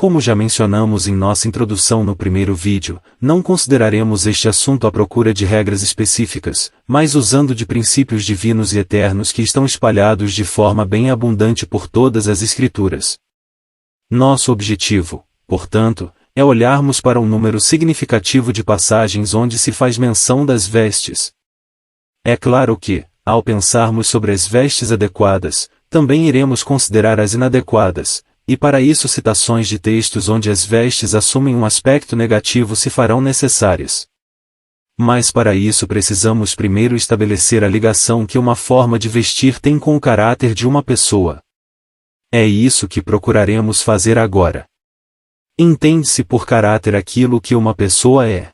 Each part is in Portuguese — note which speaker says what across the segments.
Speaker 1: Como já mencionamos em nossa introdução no primeiro vídeo, não consideraremos este assunto à procura de regras específicas, mas usando de princípios divinos e eternos que estão espalhados de forma bem abundante por todas as Escrituras. Nosso objetivo, portanto, é olharmos para um número significativo de passagens onde se faz menção das vestes. É claro que, ao pensarmos sobre as vestes adequadas, também iremos considerar as inadequadas, e para isso citações de textos onde as vestes assumem um aspecto negativo se farão necessárias. Mas para isso precisamos primeiro estabelecer a ligação que uma forma de vestir tem com o caráter de uma pessoa. É isso que procuraremos fazer agora. Entende-se por caráter aquilo que uma pessoa é.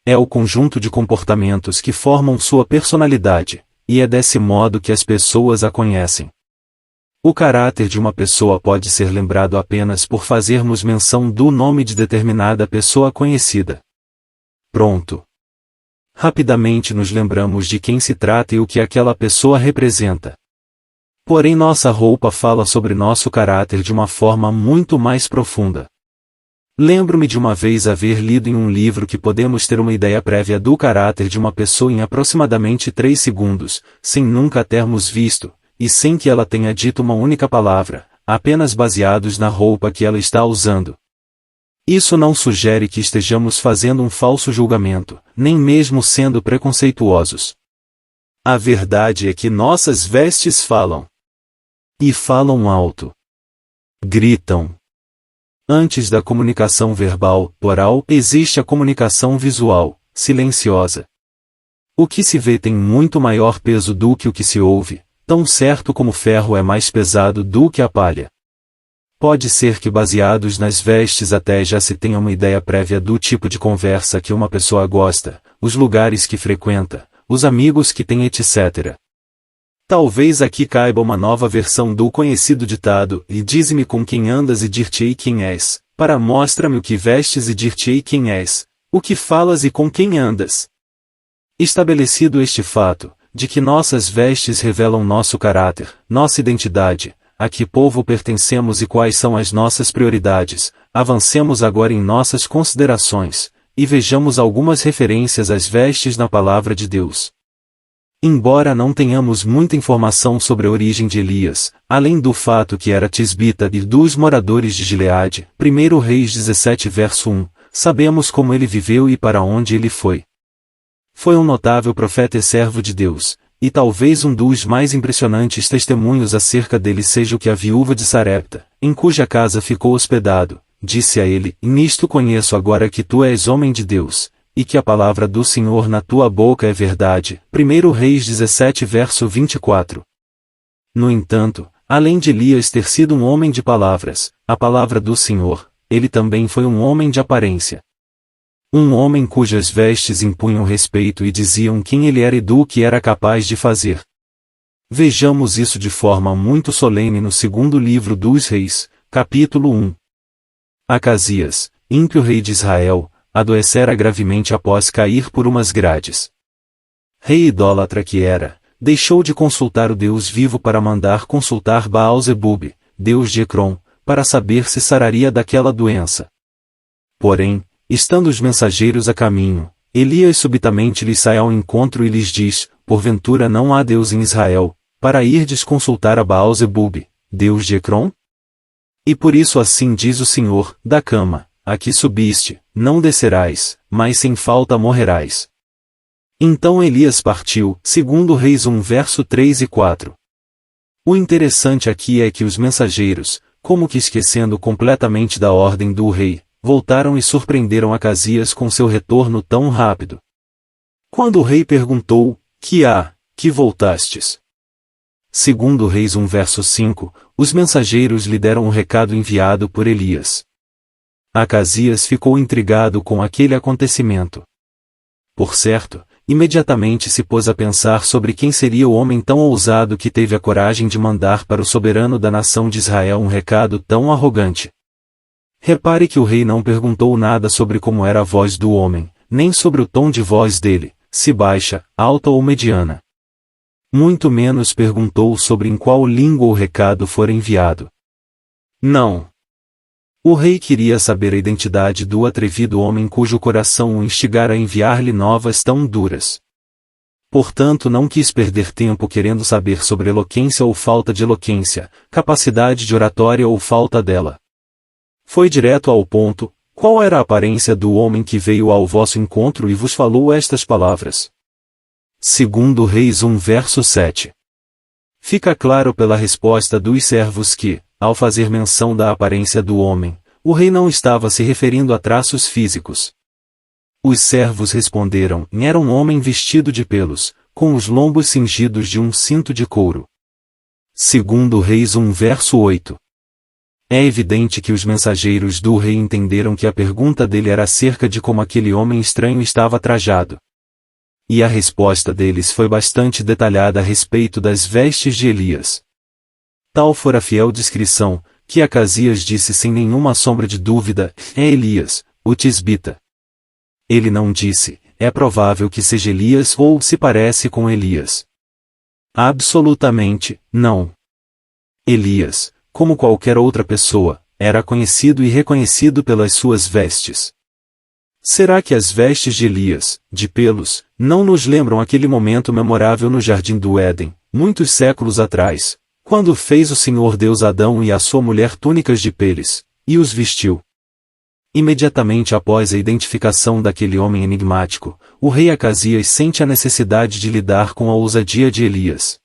Speaker 1: É o conjunto de comportamentos que formam sua personalidade, e é desse modo que as pessoas a conhecem. O caráter de uma pessoa pode ser lembrado apenas por fazermos menção do nome de determinada pessoa conhecida. Pronto. Rapidamente nos lembramos de quem se trata e o que aquela pessoa representa. Porém nossa roupa fala sobre nosso caráter de uma forma muito mais profunda. Lembro-me de uma vez haver lido em um livro que podemos ter uma ideia prévia do caráter de uma pessoa em aproximadamente 3 segundos, sem nunca a termos visto, e sem que ela tenha dito uma única palavra, apenas baseados na roupa que ela está usando. Isso não sugere que estejamos fazendo um falso julgamento, nem mesmo sendo preconceituosos. A verdade é que nossas vestes falam. E falam alto. Gritam. Antes da comunicação verbal, oral, existe a comunicação visual, silenciosa. O que se vê tem muito maior peso do que o que se ouve, tão certo como o ferro é mais pesado do que a palha. Pode ser que baseados nas vestes até já se tenha uma ideia prévia do tipo de conversa que uma pessoa gosta, os lugares que frequenta, os amigos que tem, etc. Talvez aqui caiba uma nova versão do conhecido ditado, e dize-me com quem andas e dir-te-ei quem és, para mostra-me o que vestes e dir-te-ei quem és, o que falas e com quem andas. Estabelecido este fato, de que nossas vestes revelam nosso caráter, nossa identidade, a que povo pertencemos e quais são as nossas prioridades, avancemos agora em nossas considerações, e vejamos algumas referências às vestes na Palavra de Deus. Embora não tenhamos muita informação sobre a origem de Elias, além do fato que era tisbita e dos moradores de Gileade, 1 Reis 17 verso 1, sabemos como ele viveu e para onde ele foi. Foi um notável profeta e servo de Deus, e talvez um dos mais impressionantes testemunhos acerca dele seja o que a viúva de Sarepta, em cuja casa ficou hospedado, disse a ele: nisto conheço agora que tu és homem de Deus, e que a palavra do Senhor na tua boca é verdade. 1 Reis 17 verso 24. No entanto, além de Elias ter sido um homem de palavras, a palavra do Senhor, ele também foi um homem de aparência. Um homem cujas vestes impunham respeito e diziam quem ele era e do que era capaz de fazer. Vejamos isso de forma muito solene no segundo livro dos Reis, capítulo 1. Acasias, ímpio rei de Israel, adoecera gravemente após cair por umas grades. Rei idólatra que era, deixou de consultar o Deus vivo para mandar consultar Baal-zebub, deus de Ecrom, para saber se sararia daquela doença. Porém, estando os mensageiros a caminho, Elias subitamente lhes sai ao encontro e lhes diz: porventura não há Deus em Israel, para irdes consultar a Baal-zebub, deus de Ecrom? E por isso assim diz o Senhor: da cama, a que subiste, não descerás, mas sem falta morrerás. Então Elias partiu, segundo Reis 1 verso 3 e 4. O interessante aqui é que os mensageiros, como que esquecendo completamente da ordem do rei, voltaram e surpreenderam Acasias com seu retorno tão rápido. Quando o rei perguntou: que há, que voltastes? Segundo Reis 1 verso 5, os mensageiros lhe deram um recado enviado por Elias. Acasias ficou intrigado com aquele acontecimento. Por certo, imediatamente se pôs a pensar sobre quem seria o homem tão ousado que teve a coragem de mandar para o soberano da nação de Israel um recado tão arrogante. Repare que o rei não perguntou nada sobre como era a voz do homem, nem sobre o tom de voz dele, se baixa, alta ou mediana. Muito menos perguntou sobre em qual língua o recado fora enviado. Não. O rei queria saber a identidade do atrevido homem cujo coração o instigara a enviar-lhe novas tão duras. Portanto, não quis perder tempo querendo saber sobre eloquência ou falta de eloquência, capacidade de oratória ou falta dela. Foi direto ao ponto: qual era a aparência do homem que veio ao vosso encontro e vos falou estas palavras? Segundo Reis 1 verso 7. Fica claro pela resposta dos servos que, ao fazer menção da aparência do homem, o rei não estava se referindo a traços físicos. Os servos responderam: era um homem vestido de pelos, com os lombos cingidos de um cinto de couro. Segundo Reis 1 verso 8. É evidente que os mensageiros do rei entenderam que a pergunta dele era acerca de como aquele homem estranho estava trajado. E a resposta deles foi bastante detalhada a respeito das vestes de Elias. Tal fora a fiel descrição, que Acasias disse sem nenhuma sombra de dúvida: é Elias, o tisbita. Ele não disse: é provável que seja Elias ou se parece com Elias. Absolutamente, não. Elias, como qualquer outra pessoa, era conhecido e reconhecido pelas suas vestes. Será que as vestes de Elias, de pelos, não nos lembram aquele momento memorável no Jardim do Éden, muitos séculos atrás, quando fez o Senhor Deus Adão e a sua mulher túnicas de peles, e os vestiu? Imediatamente após a identificação daquele homem enigmático, o rei Acasias sente a necessidade de lidar com a ousadia de Elias.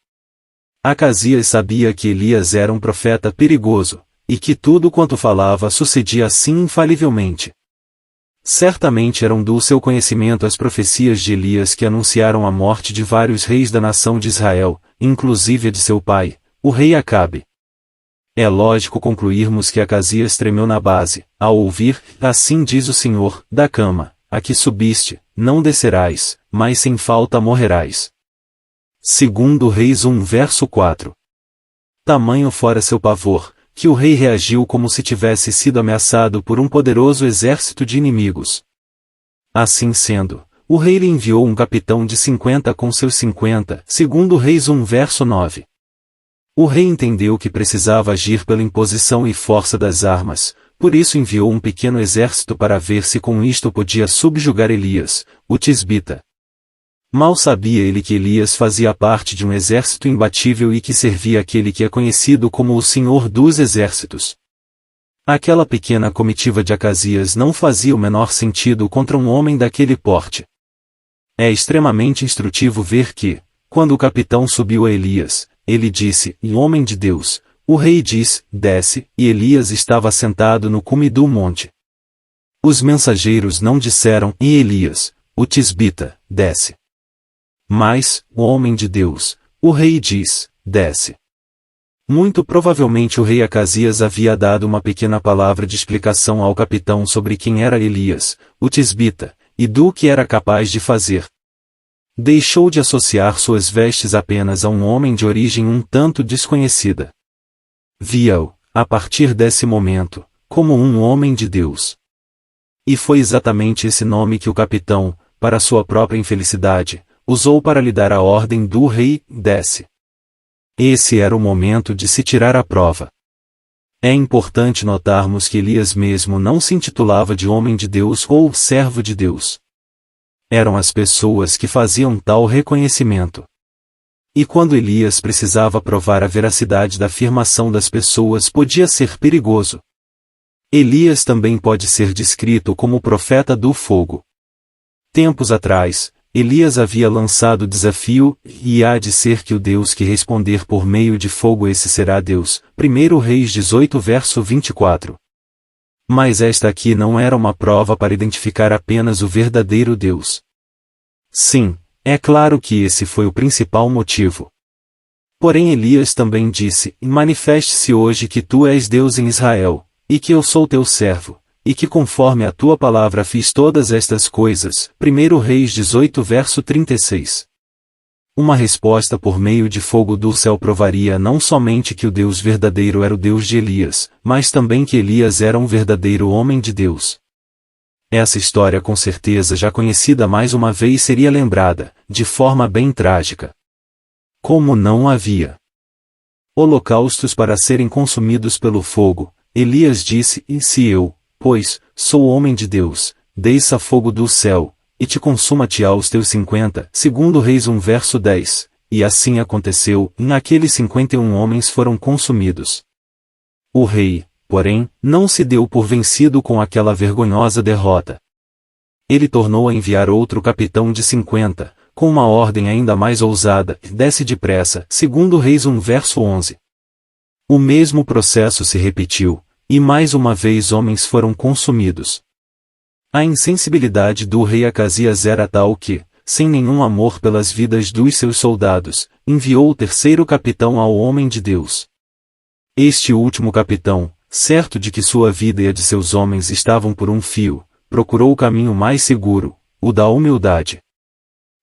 Speaker 1: Acasias sabia que Elias era um profeta perigoso, e que tudo quanto falava sucedia assim infalivelmente. Certamente eram do seu conhecimento as profecias de Elias que anunciaram a morte de vários reis da nação de Israel, inclusive a de seu pai, o rei Acabe. É lógico concluirmos que Acasias tremeu na base, ao ouvir: assim diz o Senhor, da cama, a que subiste, não descerás, mas sem falta morrerás. Segundo Reis 1 verso 4. Tamanho fora seu pavor, que o rei reagiu como se tivesse sido ameaçado por um poderoso exército de inimigos. Assim sendo, o rei lhe enviou um capitão de 50 com seus 50, segundo Reis 1 verso 9. O rei entendeu que precisava agir pela imposição e força das armas, por isso enviou um pequeno exército para ver se com isto podia subjugar Elias, o tisbita. Mal sabia ele que Elias fazia parte de um exército imbatível e que servia aquele que é conhecido como o Senhor dos Exércitos. Aquela pequena comitiva de Acasias não fazia o menor sentido contra um homem daquele porte. É extremamente instrutivo ver que, quando o capitão subiu a Elias, ele disse: homem de Deus. O rei diz: desce, e Elias estava sentado no cume do monte. Os mensageiros não disseram: e Elias, o tisbita, desce. Mas, o homem de Deus, o rei diz: desce. Muito provavelmente o rei Acasias havia dado uma pequena palavra de explicação ao capitão sobre quem era Elias, o tisbita, e do que era capaz de fazer. Deixou de associar suas vestes apenas a um homem de origem um tanto desconhecida. Via-o, a partir desse momento, como um homem de Deus. E foi exatamente esse nome que o capitão, para sua própria infelicidade, usou para lhe dar a ordem do rei: desce. Esse era o momento de se tirar a prova. É importante notarmos que Elias mesmo não se intitulava de homem de Deus ou servo de Deus. Eram as pessoas que faziam tal reconhecimento. E quando Elias precisava provar a veracidade da afirmação das pessoas, podia ser perigoso. Elias também pode ser descrito como o profeta do fogo. Tempos atrás, Elias havia lançado o desafio: e há de ser que o Deus que responder por meio de fogo, esse será Deus. 1 Reis 18 verso 24. Mas esta aqui não era uma prova para identificar apenas o verdadeiro Deus. Sim, é claro que esse foi o principal motivo. Porém Elias também disse: manifeste-se hoje que tu és Deus em Israel, e que eu sou teu servo, e que conforme a tua palavra fiz todas estas coisas. 1 Reis 18 verso 36. Uma resposta por meio de fogo do céu provaria não somente que o Deus verdadeiro era o Deus de Elias, mas também que Elias era um verdadeiro homem de Deus. Essa história com certeza já conhecida mais uma vez seria lembrada, de forma bem trágica. Como não havia holocaustos para serem consumidos pelo fogo, Elias disse, e se eu, pois, sou homem de Deus, desça fogo do céu, e te consuma-te aos teus 50, segundo Reis 1 verso 10, e assim aconteceu, e naqueles 51 homens foram consumidos. O rei, porém, não se deu por vencido com aquela vergonhosa derrota. Ele tornou a enviar outro capitão de 50, com uma ordem ainda mais ousada, desce depressa, segundo Reis 1 verso 11. O mesmo processo se repetiu, e mais uma vez homens foram consumidos. A insensibilidade do rei Acasias era tal que, sem nenhum amor pelas vidas dos seus soldados, enviou o terceiro capitão ao homem de Deus. Este último capitão, certo de que sua vida e a de seus homens estavam por um fio, procurou o caminho mais seguro, o da humildade.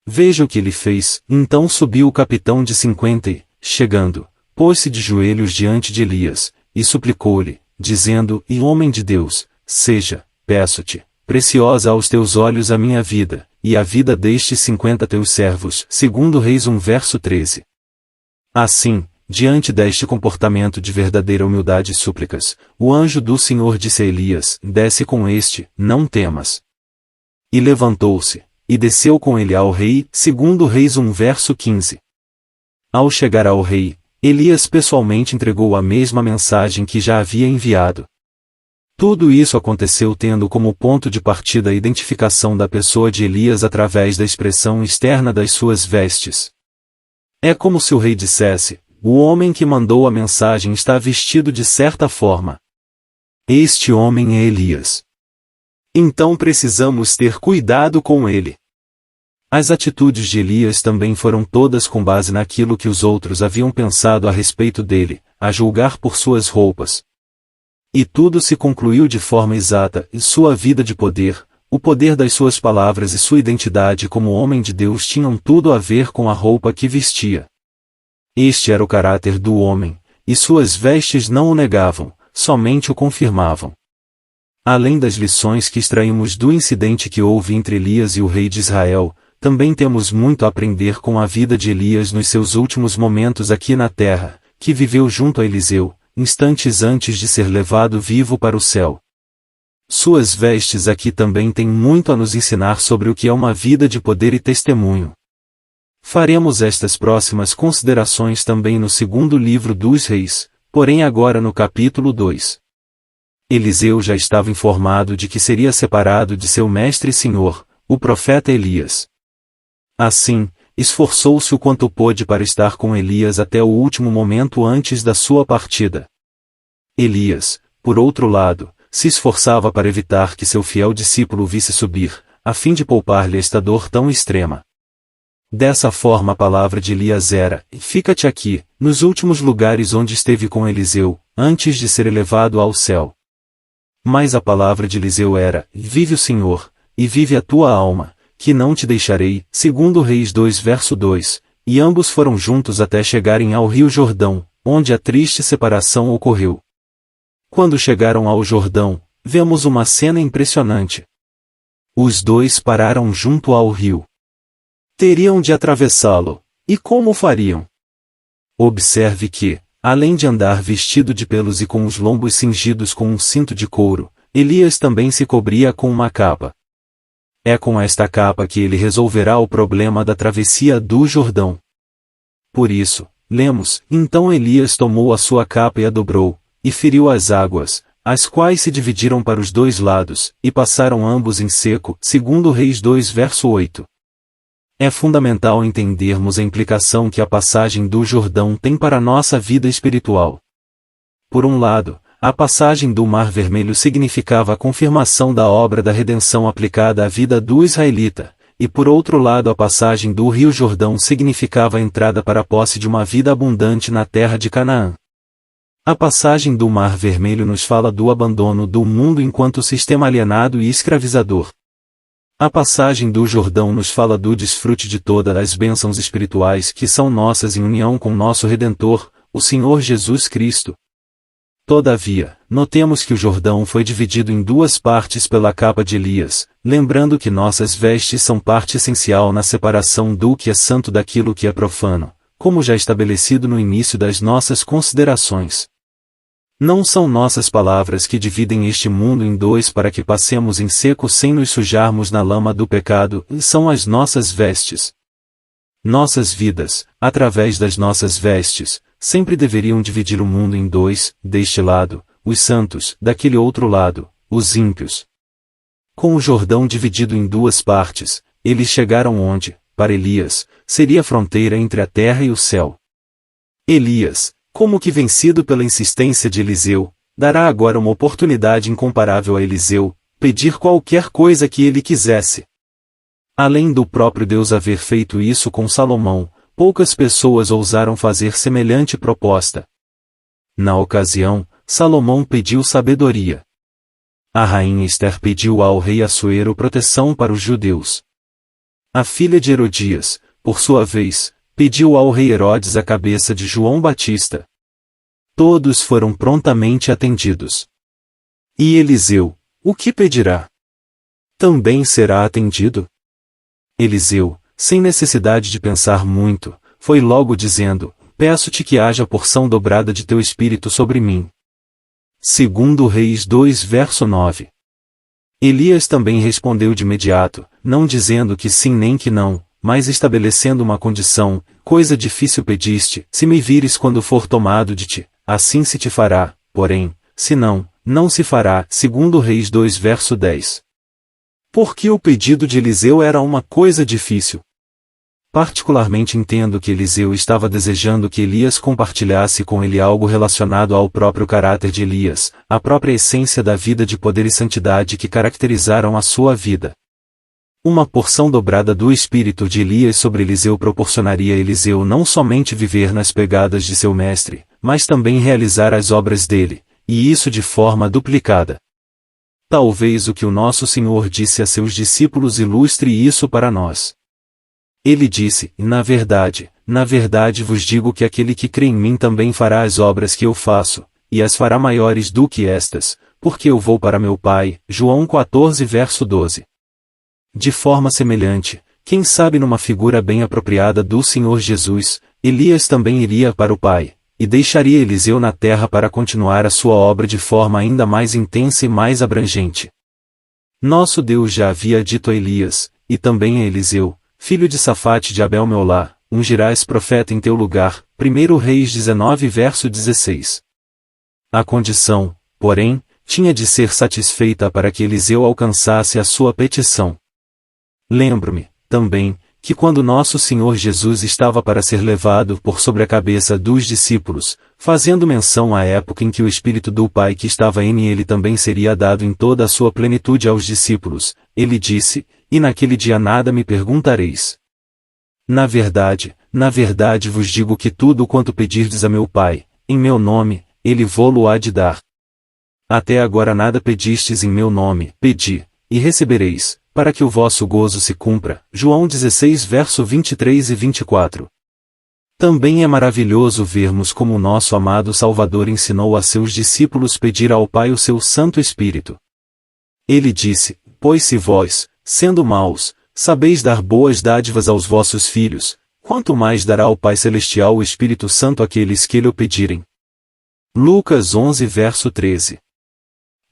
Speaker 1: Veja o que ele fez. Então subiu o capitão de 50 e, chegando, pôs-se de joelhos diante de Elias, e suplicou-lhe, dizendo, e homem de Deus, seja, peço-te, preciosa aos teus olhos a minha vida, e a vida destes 50 teus servos, segundo Reis 1 verso 13. Assim, diante deste comportamento de verdadeira humildade e súplicas, o anjo do Senhor disse a Elias, desce com este, não temas. E levantou-se, e desceu com ele ao rei, segundo Reis 1 verso 15. Ao chegar ao rei, Elias pessoalmente entregou a mesma mensagem que já havia enviado. Tudo isso aconteceu tendo como ponto de partida a identificação da pessoa de Elias através da expressão externa das suas vestes. É como se o rei dissesse, o homem que mandou a mensagem está vestido de certa forma. Este homem é Elias. Então precisamos ter cuidado com ele. As atitudes de Elias também foram todas com base naquilo que os outros haviam pensado a respeito dele, a julgar por suas roupas. E tudo se concluiu de forma exata, e sua vida de poder, o poder das suas palavras e sua identidade como homem de Deus tinham tudo a ver com a roupa que vestia. Este era o caráter do homem, e suas vestes não o negavam, somente o confirmavam. Além das lições que extraímos do incidente que houve entre Elias e o rei de Israel, também temos muito a aprender com a vida de Elias nos seus últimos momentos aqui na terra, que viveu junto a Eliseu, instantes antes de ser levado vivo para o céu. Suas vestes aqui também têm muito a nos ensinar sobre o que é uma vida de poder e testemunho. Faremos estas próximas considerações também no segundo livro dos Reis, porém agora no capítulo 2. Eliseu já estava informado de que seria separado de seu mestre e senhor, o profeta Elias. Assim, esforçou-se o quanto pôde para estar com Elias até o último momento antes da sua partida. Elias, por outro lado, se esforçava para evitar que seu fiel discípulo o visse subir, a fim de poupar-lhe esta dor tão extrema. Dessa forma a palavra de Elias era, fica-te aqui, nos últimos lugares onde esteve com Eliseu, antes de ser elevado ao céu. Mas a palavra de Eliseu era, vive o Senhor, e vive a tua alma, que não te deixarei, segundo Reis 2 verso 2, e ambos foram juntos até chegarem ao rio Jordão, onde a triste separação ocorreu. Quando chegaram ao Jordão, vemos uma cena impressionante. Os dois pararam junto ao rio. Teriam de atravessá-lo, e como fariam? Observe que, além de andar vestido de pelos e com os lombos cingidos com um cinto de couro, Elias também se cobria com uma capa. É com esta capa que ele resolverá o problema da travessia do Jordão. Por isso, lemos, então Elias tomou a sua capa e a dobrou, e feriu as águas, as quais se dividiram para os dois lados, e passaram ambos em seco, segundo Reis 2 verso 8. É fundamental entendermos a implicação que a passagem do Jordão tem para a nossa vida espiritual. Por um lado, a passagem do Mar Vermelho significava a confirmação da obra da redenção aplicada à vida do israelita, e por outro lado a passagem do Rio Jordão significava a entrada para a posse de uma vida abundante na terra de Canaã. A passagem do Mar Vermelho nos fala do abandono do mundo enquanto sistema alienado e escravizador. A passagem do Jordão nos fala do desfrute de todas as bênçãos espirituais que são nossas em união com nosso Redentor, o Senhor Jesus Cristo. Todavia, notemos que o Jordão foi dividido em duas partes pela capa de Elias, lembrando que nossas vestes são parte essencial na separação do que é santo daquilo que é profano, como já estabelecido no início das nossas considerações. Não são nossas palavras que dividem este mundo em dois para que passemos em seco sem nos sujarmos na lama do pecado, são as nossas vestes. Nossas vidas, através das nossas vestes, sempre deveriam dividir o mundo em dois, deste lado, os santos, daquele outro lado, os ímpios. Com o Jordão dividido em duas partes, eles chegaram onde, para Elias, seria a fronteira entre a terra e o céu. Elias, como que vencido pela insistência de Eliseu, dará agora uma oportunidade incomparável a Eliseu, pedir qualquer coisa que ele quisesse. Além do próprio Deus haver feito isso com Salomão, poucas pessoas ousaram fazer semelhante proposta. Na ocasião, Salomão pediu sabedoria. A rainha Ester pediu ao rei Assuero proteção para os judeus. A filha de Herodias, por sua vez, pediu ao rei Herodes a cabeça de João Batista. Todos foram prontamente atendidos. E Eliseu, o que pedirá? Também será atendido? Eliseu, sem necessidade de pensar muito, foi logo dizendo: peço-te que haja porção dobrada de teu espírito sobre mim. Segundo Reis 2 verso 9. Elias também respondeu de imediato, não dizendo que sim nem que não, mas estabelecendo uma condição: coisa difícil pediste, se me vires quando for tomado de ti, assim se te fará, porém, se não, não se fará. Segundo Reis 2 verso 10. Porque o pedido de Eliseu era uma coisa difícil. Particularmente entendo que Eliseu estava desejando que Elias compartilhasse com ele algo relacionado ao próprio caráter de Elias, a própria essência da vida de poder e santidade que caracterizaram a sua vida. Uma porção dobrada do espírito de Elias sobre Eliseu proporcionaria a Eliseu não somente viver nas pegadas de seu mestre, mas também realizar as obras dele, e isso de forma duplicada. Talvez o que o nosso Senhor disse a seus discípulos ilustre isso para nós. Ele disse: na verdade vos digo que aquele que crê em mim também fará as obras que eu faço, e as fará maiores do que estas, porque eu vou para meu Pai. João 14 verso 12. De forma semelhante, quem sabe numa figura bem apropriada do Senhor Jesus, Elias também iria para o Pai, e deixaria Eliseu na terra para continuar a sua obra de forma ainda mais intensa e mais abrangente. Nosso Deus já havia dito a Elias, e também a Eliseu: filho de Safate de Abel-Meolá, ungirás profeta em teu lugar. 1 Reis 19 verso 16. A condição, porém, tinha de ser satisfeita para que Eliseu alcançasse a sua petição. Lembro-me, também, que quando nosso Senhor Jesus estava para ser levado por sobre a cabeça dos discípulos, fazendo menção à época em que o Espírito do Pai que estava em ele também seria dado em toda a sua plenitude aos discípulos, ele disse: e naquele dia nada me perguntareis. Na verdade vos digo que tudo quanto pedirdes a meu Pai, em meu nome, ele vô-lo há de dar. Até agora nada pedistes em meu nome, pedi, e recebereis, para que o vosso gozo se cumpra. João 16 verso 23 e 24. Também é maravilhoso vermos como o nosso amado Salvador ensinou a seus discípulos pedir ao Pai o seu Santo Espírito. Ele disse: pois se vós, sendo maus, sabeis dar boas dádivas aos vossos filhos, quanto mais dará o Pai Celestial o Espírito Santo àqueles que lhe o pedirem. Lucas 11 verso 13.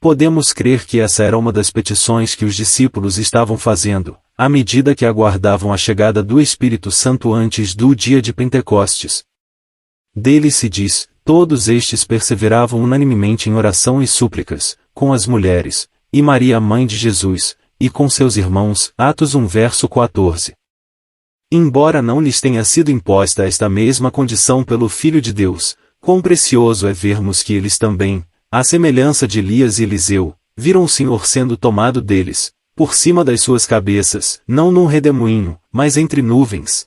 Speaker 1: Podemos crer que essa era uma das petições que os discípulos estavam fazendo, à medida que aguardavam a chegada do Espírito Santo antes do dia de Pentecostes. Dele se diz: todos estes perseveravam unanimemente em oração e súplicas, com as mulheres, e Maria mãe de Jesus, e com seus irmãos. Atos 1 verso 14. Embora não lhes tenha sido imposta esta mesma condição pelo Filho de Deus, quão precioso é vermos que eles também, à semelhança de Elias e Eliseu, viram o Senhor sendo tomado deles, por cima das suas cabeças, não num redemoinho, mas entre nuvens.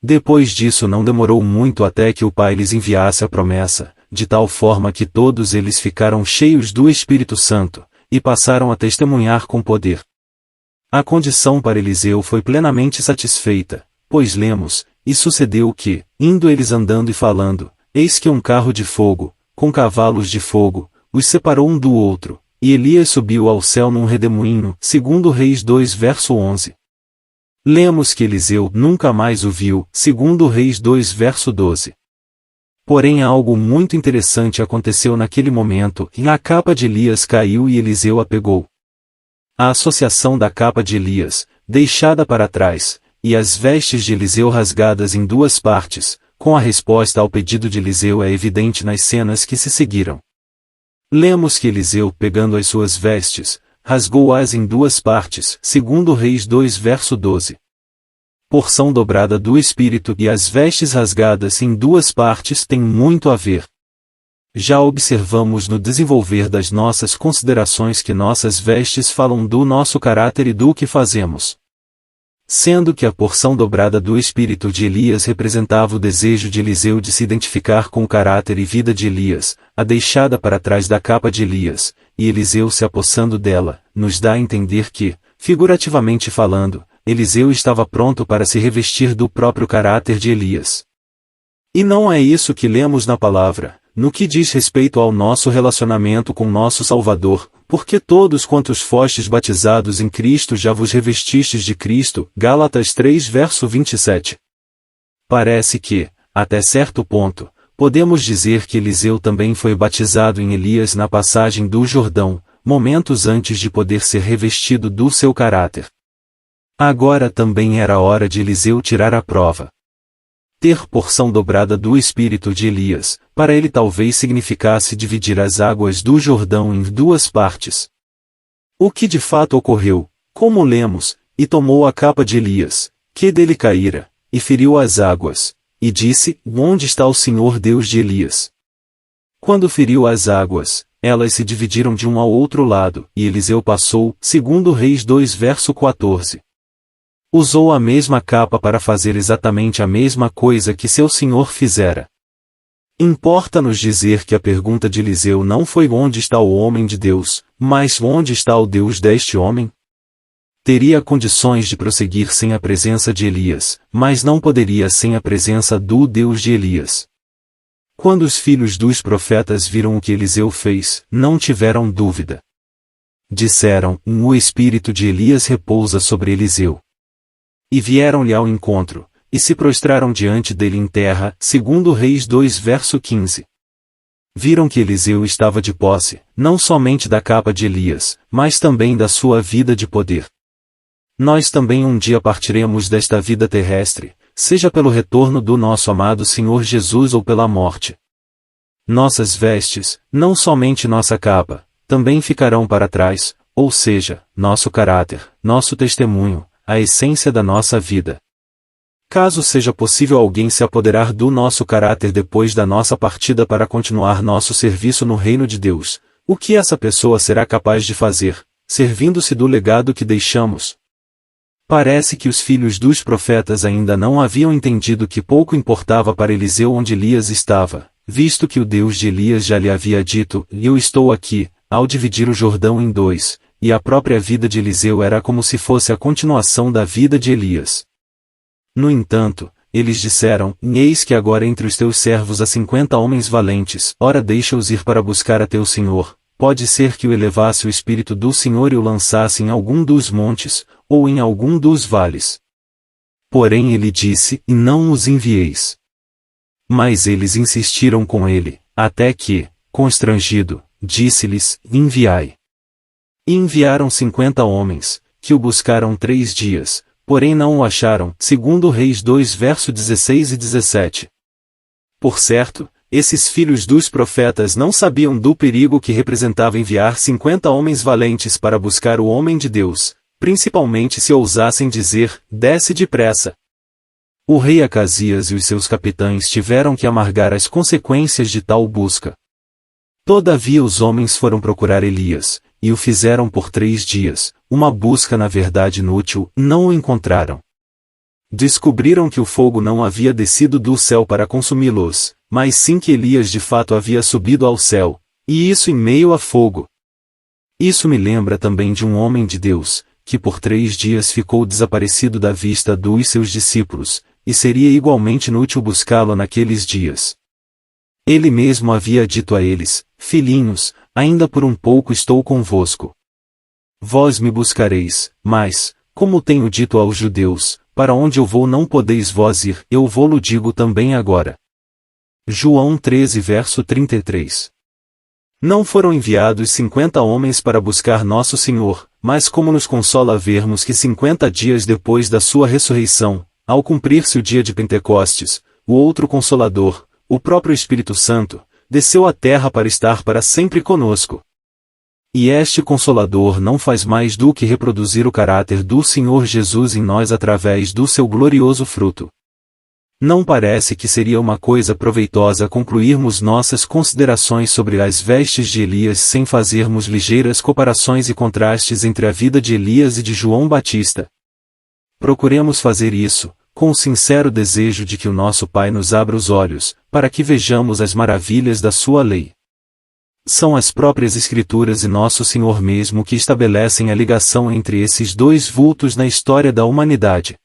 Speaker 1: Depois disso não demorou muito até que o Pai lhes enviasse a promessa, de tal forma que todos eles ficaram cheios do Espírito Santo, e passaram a testemunhar com poder. A condição para Eliseu foi plenamente satisfeita, pois lemos: e sucedeu que, indo eles andando e falando, eis que um carro de fogo, com cavalos de fogo, os separou um do outro, e Elias subiu ao céu num redemoinho. Segundo Reis 2 verso 11. Lemos que Eliseu nunca mais o viu. Segundo Reis 2 verso 12. Porém algo muito interessante aconteceu naquele momento, e a capa de Elias caiu e Eliseu a pegou. A associação da capa de Elias, deixada para trás, e as vestes de Eliseu rasgadas em duas partes, com a resposta ao pedido de Eliseu é evidente nas cenas que se seguiram. Lemos que Eliseu, pegando as suas vestes, rasgou-as em duas partes, segundo Reis 2 verso 12. Porção dobrada do Espírito e as vestes rasgadas em duas partes têm muito a ver. Já observamos no desenvolver das nossas considerações que nossas vestes falam do nosso caráter e do que fazemos. Sendo que a porção dobrada do Espírito de Elias representava o desejo de Eliseu de se identificar com o caráter e vida de Elias, a deixada para trás da capa de Elias, e Eliseu se apossando dela, nos dá a entender que, figurativamente falando, Eliseu estava pronto para se revestir do próprio caráter de Elias. E não é isso que lemos na palavra, no que diz respeito ao nosso relacionamento com nosso Salvador, porque todos quantos fostes batizados em Cristo já vos revestistes de Cristo, Gálatas 3 verso 27. Parece que, até certo ponto, podemos dizer que Eliseu também foi batizado em Elias na passagem do Jordão, momentos antes de poder ser revestido do seu caráter. Agora também era hora de Eliseu tirar a prova. Ter porção dobrada do Espírito de Elias, para ele talvez significasse dividir as águas do Jordão em duas partes. O que de fato ocorreu, como lemos, e tomou a capa de Elias, que dele caíra, e feriu as águas, e disse, onde está o Senhor Deus de Elias? Quando feriu as águas, elas se dividiram de um ao outro lado, e Eliseu passou, segundo Reis 2 verso 14. Usou a mesma capa para fazer exatamente a mesma coisa que seu senhor fizera. Importa-nos dizer que a pergunta de Eliseu não foi onde está o homem de Deus, mas onde está o Deus deste homem? Teria condições de prosseguir sem a presença de Elias, mas não poderia sem a presença do Deus de Elias. Quando os filhos dos profetas viram o que Eliseu fez, não tiveram dúvida. Disseram, o espírito de Elias repousa sobre Eliseu. E vieram-lhe ao encontro, e se prostraram diante dele em terra, segundo Reis 2 verso 15. Viram que Eliseu estava de posse, não somente da capa de Elias, mas também da sua vida de poder. Nós também um dia partiremos desta vida terrestre, seja pelo retorno do nosso amado Senhor Jesus ou pela morte. Nossas vestes, não somente nossa capa, também ficarão para trás, ou seja, nosso caráter, nosso testemunho, a essência da nossa vida. Caso seja possível alguém se apoderar do nosso caráter depois da nossa partida para continuar nosso serviço no reino de Deus, o que essa pessoa será capaz de fazer, servindo-se do legado que deixamos? Parece que os filhos dos profetas ainda não haviam entendido que pouco importava para Eliseu onde Elias estava, visto que o Deus de Elias já lhe havia dito, eu estou aqui, ao dividir o Jordão em dois, e a própria vida de Eliseu era como se fosse a continuação da vida de Elias. No entanto, eles disseram, eis que agora entre os teus servos há 50 homens valentes, ora deixa-os ir para buscar a teu Senhor, pode ser que o elevasse o Espírito do Senhor e o lançasse em algum dos montes, ou em algum dos vales. Porém ele disse, e não os envieis. Mas eles insistiram com ele, até que, constrangido, disse-lhes, enviai. E enviaram 50 homens, que o buscaram 3 dias, porém não o acharam, segundo Reis 2 verso 16 e 17. Por certo, esses filhos dos profetas não sabiam do perigo que representava enviar 50 homens valentes para buscar o homem de Deus, principalmente se ousassem dizer, desce depressa. O rei Acasias e os seus capitães tiveram que amargar as consequências de tal busca. Todavia os homens foram procurar Elias, e o fizeram por 3 dias, uma busca na verdade inútil, não o encontraram. Descobriram que o fogo não havia descido do céu para consumi-los, mas sim que Elias de fato havia subido ao céu, e isso em meio a fogo. Isso me lembra também de um homem de Deus, que por 3 dias ficou desaparecido da vista dos seus discípulos, e seria igualmente inútil buscá-lo naqueles dias. Ele mesmo havia dito a eles, filhinhos, ainda por um pouco estou convosco. Vós me buscareis, mas, como tenho dito aos judeus, para onde eu vou não podeis vós ir, eu vou-lo digo também agora. João 13 verso 33. Não foram enviados 50 homens para buscar nosso Senhor, mas como nos consola vermos que 50 dias depois da sua ressurreição, ao cumprir-se o dia de Pentecostes, o outro Consolador, o próprio Espírito Santo, desceu à terra para estar para sempre conosco. E este Consolador não faz mais do que reproduzir o caráter do Senhor Jesus em nós através do seu glorioso fruto. Não parece que seria uma coisa proveitosa concluirmos nossas considerações sobre as vestes de Elias sem fazermos ligeiras comparações e contrastes entre a vida de Elias e de João Batista. Procuremos fazer isso, com o sincero desejo de que o nosso Pai nos abra os olhos, para que vejamos as maravilhas da sua lei. São as próprias Escrituras e nosso Senhor mesmo que estabelecem a ligação entre esses dois vultos na história da humanidade.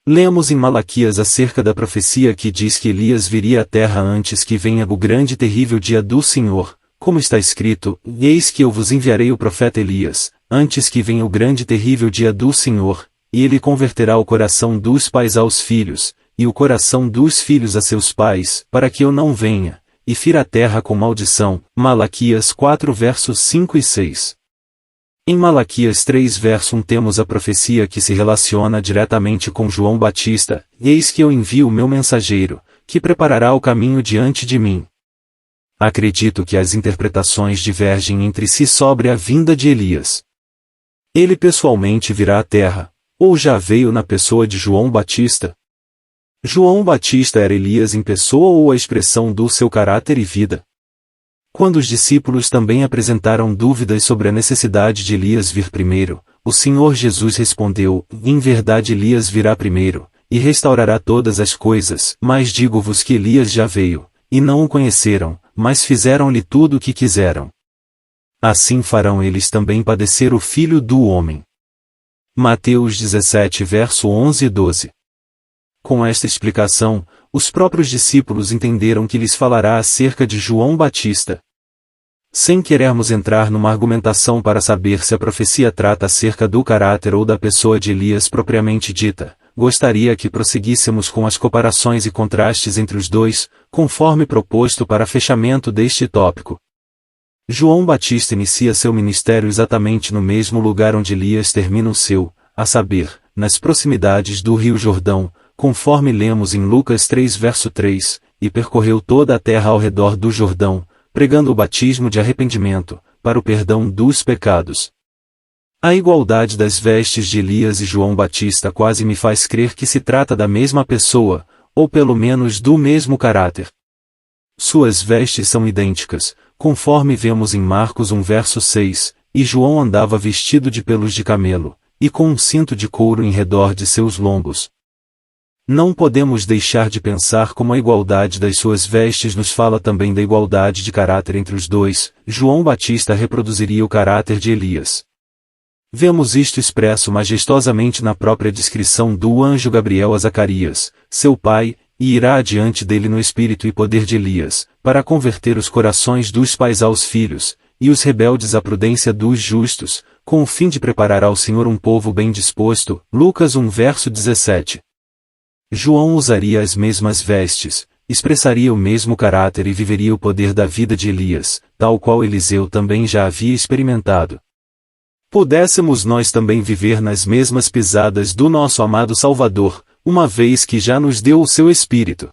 Speaker 1: Lemos em Malaquias acerca da profecia que diz que Elias viria à terra antes que venha o grande e terrível dia do Senhor, como está escrito: Eis que eu vos enviarei o profeta Elias, antes que venha o grande e terrível dia do Senhor, e ele converterá o coração dos pais aos filhos, e o coração dos filhos a seus pais, para que eu não venha, e fira a terra com maldição. Malaquias 4 versos 5 e 6. Em Malaquias 3 verso 1 temos a profecia que se relaciona diretamente com João Batista: Eis que eu envio o meu mensageiro, que preparará o caminho diante de mim. Acredito que as interpretações divergem entre si sobre a vinda de Elias. Ele pessoalmente virá à terra, ou já veio na pessoa de João Batista? João Batista era Elias em pessoa ou a expressão do seu caráter e vida? Quando os discípulos também apresentaram dúvidas sobre a necessidade de Elias vir primeiro, o Senhor Jesus respondeu: Em verdade Elias virá primeiro, e restaurará todas as coisas, mas digo-vos que Elias já veio, e não o conheceram, mas fizeram-lhe tudo o que quiseram. Assim farão eles também padecer o Filho do Homem. Mateus 17 verso 11 e 12. Com esta explicação, os próprios discípulos entenderam que lhes falará acerca de João Batista. Sem querermos entrar numa argumentação para saber se a profecia trata acerca do caráter ou da pessoa de Elias propriamente dita, gostaria que prosseguíssemos com as comparações e contrastes entre os dois, conforme proposto para fechamento deste tópico. João Batista inicia seu ministério exatamente no mesmo lugar onde Elias termina o seu, a saber, nas proximidades do Rio Jordão, conforme lemos em Lucas 3 verso 3, e percorreu toda a terra ao redor do Jordão, pregando o batismo de arrependimento, para o perdão dos pecados. A igualdade das vestes de Elias e João Batista quase me faz crer que se trata da mesma pessoa, ou pelo menos do mesmo caráter. Suas vestes são idênticas, conforme vemos em Marcos 1 verso 6, e João andava vestido de pelos de camelo, e com um cinto de couro em redor de seus lombos. Não podemos deixar de pensar como a igualdade das suas vestes nos fala também da igualdade de caráter entre os dois. João Batista reproduziria o caráter de Elias. Vemos isto expresso majestosamente na própria descrição do anjo Gabriel a Zacarias, seu pai, e irá adiante dele no espírito e poder de Elias, para converter os corações dos pais aos filhos, e os rebeldes à prudência dos justos, com o fim de preparar ao Senhor um povo bem disposto. Lucas 1 verso 17. João usaria as mesmas vestes, expressaria o mesmo caráter e viveria o poder da vida de Elias, tal qual Eliseu também já havia experimentado. Pudéssemos nós também viver nas mesmas pisadas do nosso amado Salvador, uma vez que já nos deu o seu Espírito.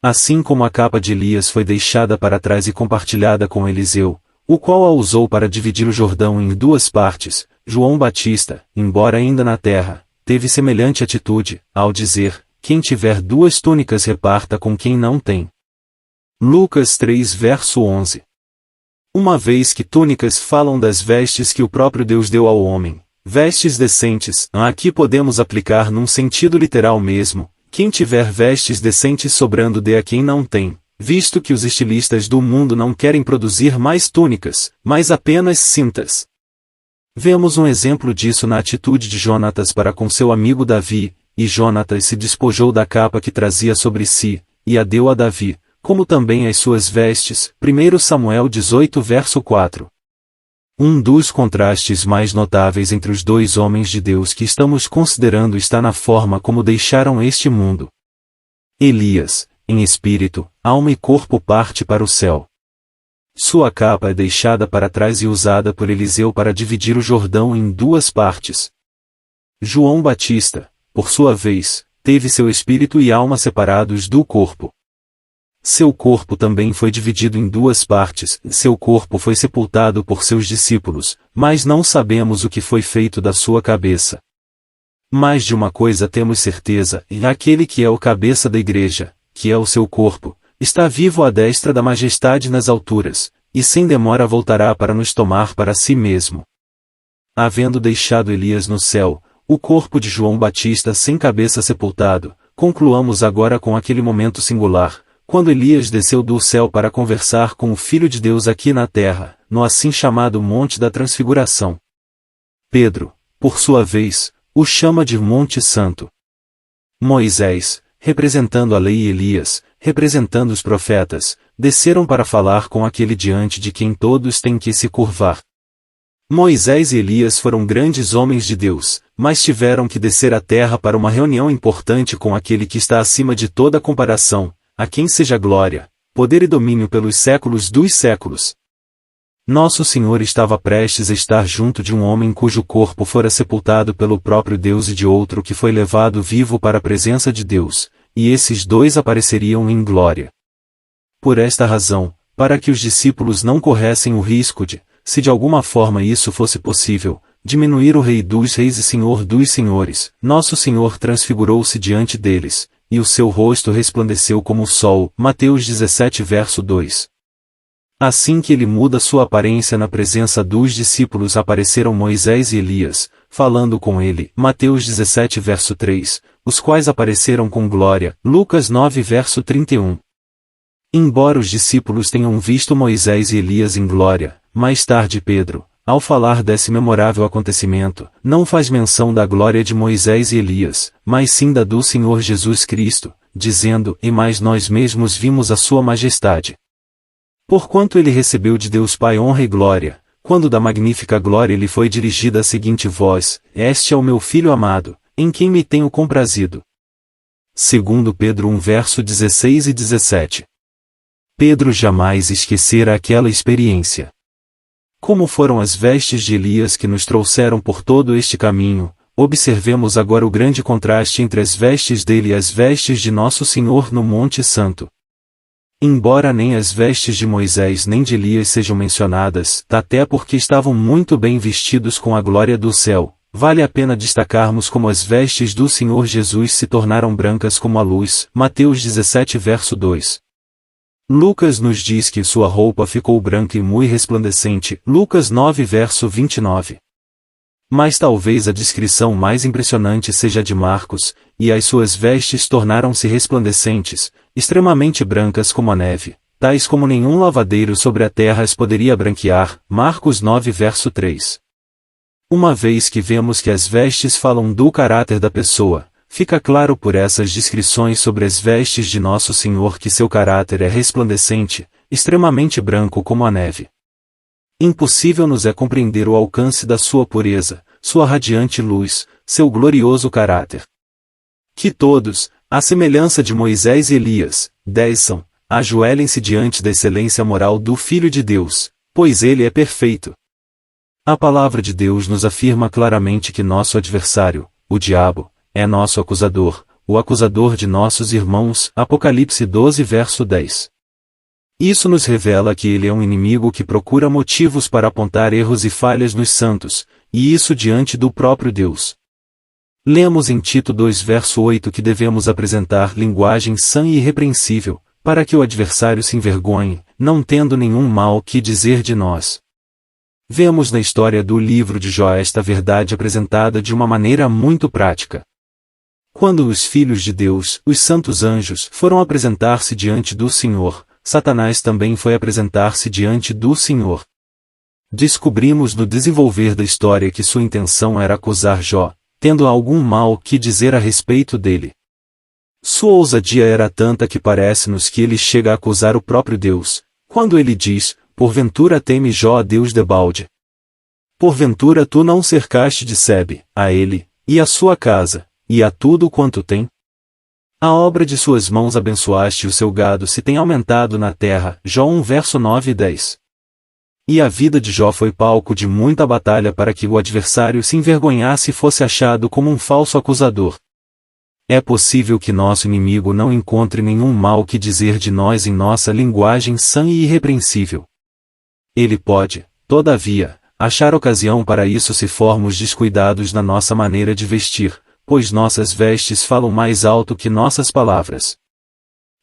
Speaker 1: Assim como a capa de Elias foi deixada para trás e compartilhada com Eliseu, o qual a usou para dividir o Jordão em duas partes, João Batista, embora ainda na terra, teve semelhante atitude, ao dizer: quem tiver duas túnicas reparta com quem não tem. Lucas 3 verso 11. Uma vez que túnicas falam das vestes que o próprio Deus deu ao homem, vestes decentes, aqui podemos aplicar num sentido literal mesmo: quem tiver vestes decentes sobrando dê a quem não tem, visto que os estilistas do mundo não querem produzir mais túnicas, mas apenas cintas. Vemos um exemplo disso na atitude de Jonatas para com seu amigo Davi, e Jonatas se despojou da capa que trazia sobre si, e a deu a Davi, como também as suas vestes. 1 Samuel 18 verso 4. Um dos contrastes mais notáveis entre os dois homens de Deus que estamos considerando está na forma como deixaram este mundo. Elias, em espírito, alma e corpo parte para o céu. Sua capa é deixada para trás e usada por Eliseu para dividir o Jordão em duas partes. João Batista, por sua vez, teve seu espírito e alma separados do corpo. Seu corpo também foi dividido em duas partes, seu corpo foi sepultado por seus discípulos, mas não sabemos o que foi feito da sua cabeça. Mais de uma coisa temos certeza, e aquele que é o cabeça da igreja, que é o seu corpo, está vivo à destra da majestade nas alturas, e sem demora voltará para nos tomar para si mesmo. Havendo deixado Elias no céu, o corpo de João Batista sem cabeça sepultado, concluamos agora com aquele momento singular, quando Elias desceu do céu para conversar com o Filho de Deus aqui na terra, no assim chamado Monte da Transfiguração. Pedro, por sua vez, o chama de Monte Santo. Moisés, representando a lei, e Elias, representando os profetas, desceram para falar com aquele diante de quem todos têm que se curvar. Moisés e Elias foram grandes homens de Deus, mas tiveram que descer à terra para uma reunião importante com aquele que está acima de toda comparação, a quem seja glória, poder e domínio pelos séculos dos séculos. Nosso Senhor estava prestes a estar junto de um homem cujo corpo fora sepultado pelo próprio Deus e de outro que foi levado vivo para a presença de Deus, e esses dois apareceriam em glória. Por esta razão, para que os discípulos não corressem o risco de, se de alguma forma isso fosse possível, diminuir o Rei dos Reis e Senhor dos Senhores, nosso Senhor transfigurou-se diante deles, e o seu rosto resplandeceu como o sol. Mateus 17 verso 2. Assim que ele muda sua aparência na presença dos discípulos, apareceram Moisés e Elias, falando com ele. Mateus 17 verso 3, os quais apareceram com glória. Lucas 9 verso 31. Embora os discípulos tenham visto Moisés e Elias em glória, mais tarde Pedro, ao falar desse memorável acontecimento, não faz menção da glória de Moisés e Elias, mas sim da do Senhor Jesus Cristo, dizendo: e mais nós mesmos vimos a sua majestade. Porquanto ele recebeu de Deus Pai honra e glória, quando da magnífica glória lhe foi dirigida a seguinte voz: este é o meu Filho amado, em quem me tenho comprazido. Segundo Pedro 1 verso 16 e 17. Pedro jamais esquecera aquela experiência. Como foram as vestes de Elias que nos trouxeram por todo este caminho, observemos agora o grande contraste entre as vestes dele e as vestes de nosso Senhor no Monte Santo. Embora nem as vestes de Moisés nem de Elias sejam mencionadas, até porque estavam muito bem vestidos com a glória do céu, vale a pena destacarmos como as vestes do Senhor Jesus se tornaram brancas como a luz. Mateus 17 verso 2. Lucas nos diz que sua roupa ficou branca e muito resplandecente. Lucas 9 verso 29. Mas talvez a descrição mais impressionante seja a de Marcos, e as suas vestes tornaram-se resplandecentes, extremamente brancas como a neve, tais como nenhum lavadeiro sobre a terra as poderia branquear. Marcos 9 verso 3. Uma vez que vemos que as vestes falam do caráter da pessoa, fica claro por essas descrições sobre as vestes de Nosso Senhor que seu caráter é resplandecente, extremamente branco como a neve. Impossível nos é compreender o alcance da sua pureza, sua radiante luz, seu glorioso caráter. Que todos, à semelhança de Moisés e Elias, desçam, ajoelhem-se diante da excelência moral do Filho de Deus, pois ele é perfeito. A palavra de Deus nos afirma claramente que nosso adversário, o diabo, é nosso acusador, o acusador de nossos irmãos. Apocalipse 12 verso 10. Isso nos revela que ele é um inimigo que procura motivos para apontar erros e falhas nos santos, e isso diante do próprio Deus. Lemos em Tito 2 verso 8 que devemos apresentar linguagem sã e irrepreensível, para que o adversário se envergonhe, não tendo nenhum mal que dizer de nós. Vemos na história do livro de Jó esta verdade apresentada de uma maneira muito prática. Quando os filhos de Deus, os santos anjos, foram apresentar-se diante do Senhor, Satanás também foi apresentar-se diante do Senhor. Descobrimos no desenvolver da história que sua intenção era acusar Jó, tendo algum mal que dizer a respeito dele. Sua ousadia era tanta que parece-nos que ele chega a acusar o próprio Deus, quando ele diz: porventura teme Jó a Deus debalde? Porventura tu não cercaste de Sebe, a ele, e a sua casa, e a tudo quanto tem? A obra de suas mãos abençoaste, o seu gado se tem aumentado na terra. Jó 1 verso 9 e 10. E a vida de Jó foi palco de muita batalha para que o adversário se envergonhasse e fosse achado como um falso acusador. É possível que nosso inimigo não encontre nenhum mal que dizer de nós em nossa linguagem sã e irrepreensível. Ele pode, todavia, achar ocasião para isso se formos descuidados na nossa maneira de vestir, pois nossas vestes falam mais alto que nossas palavras.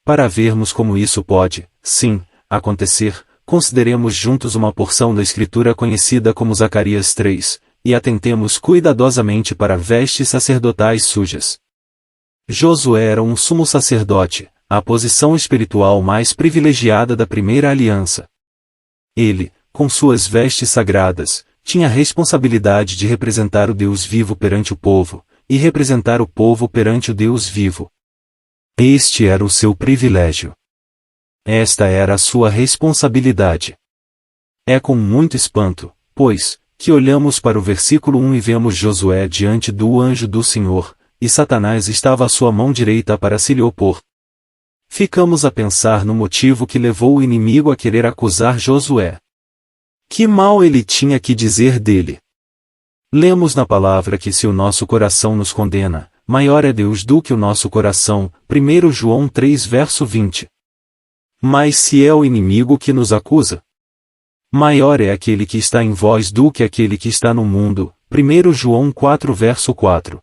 Speaker 1: Para vermos como isso pode, sim, acontecer, consideremos juntos uma porção da Escritura conhecida como Zacarias 3, e atentemos cuidadosamente para vestes sacerdotais sujas. Josué era um sumo sacerdote, a posição espiritual mais privilegiada da primeira aliança. Ele, com suas vestes sagradas, tinha a responsabilidade de representar o Deus vivo perante o povo, e representar o povo perante o Deus vivo. Este era o seu privilégio. Esta era a sua responsabilidade. É com muito espanto, pois, que olhamos para o versículo 1 e vemos Josué diante do anjo do Senhor, e Satanás estava à sua mão direita para se lhe opor. Ficamos a pensar no motivo que levou o inimigo a querer acusar Josué. Que mal ele tinha que dizer dele? Lemos na palavra que se o nosso coração nos condena, maior é Deus do que o nosso coração, 1 João 3 verso 20. Mas se é o inimigo que nos acusa, maior é aquele que está em vós do que aquele que está no mundo, 1 João 4 verso 4.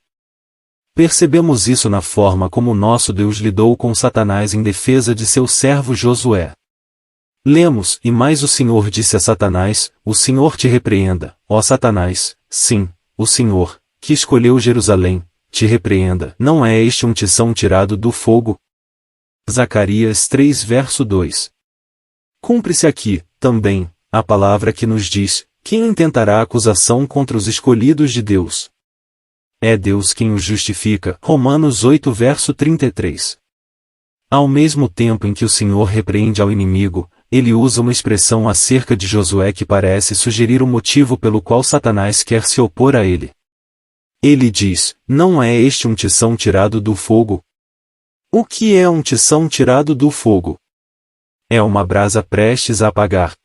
Speaker 1: Percebemos isso na forma como nosso Deus lidou com Satanás em defesa de seu servo Josué. Lemos, e mais o Senhor disse a Satanás, o Senhor te repreenda, ó Satanás, sim, o Senhor, que escolheu Jerusalém, te repreenda. Não é este um tição tirado do fogo? Zacarias 3 verso 2. Cumpre-se aqui, também, a palavra que nos diz, quem intentará acusação contra os escolhidos de Deus? É Deus quem os justifica. Romanos 8 verso 33. Ao mesmo tempo em que o Senhor repreende ao inimigo, ele usa uma expressão acerca de Josué que parece sugerir o motivo pelo qual Satanás quer se opor a ele. Ele diz, não é este um tição tirado do fogo? O que é um tição tirado do fogo? É uma brasa prestes a apagar.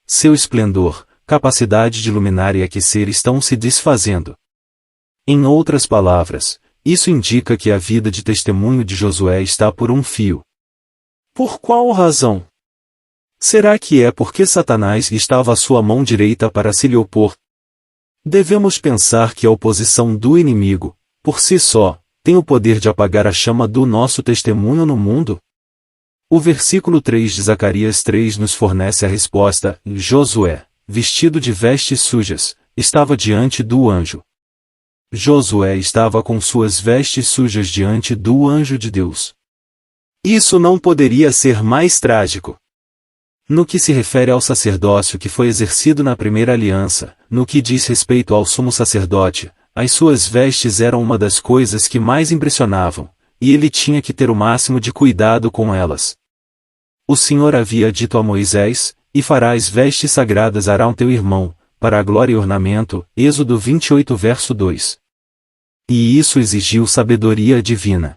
Speaker 1: Seu esplendor, capacidade de iluminar e aquecer estão se desfazendo. Em outras palavras, isso indica que a vida de testemunho de Josué está por um fio. Por qual razão? Será que é porque Satanás estava à sua mão direita para se lhe opor? Devemos pensar que a oposição do inimigo, por si só, tem o poder de apagar a chama do nosso testemunho no mundo? O versículo 3 de Zacarias 3 nos fornece a resposta. Josué, vestido de vestes sujas, estava diante do anjo. Josué estava com suas vestes sujas diante do anjo de Deus. Isso não poderia ser mais trágico. No que se refere ao sacerdócio que foi exercido na primeira aliança, no que diz respeito ao sumo sacerdote, as suas vestes eram uma das coisas que mais impressionavam, e ele tinha que ter o máximo de cuidado com elas. O Senhor havia dito a Moisés, e farás vestes sagradas a Arão teu irmão, para a glória e ornamento, Êxodo 28 verso 2. E isso exigiu sabedoria divina.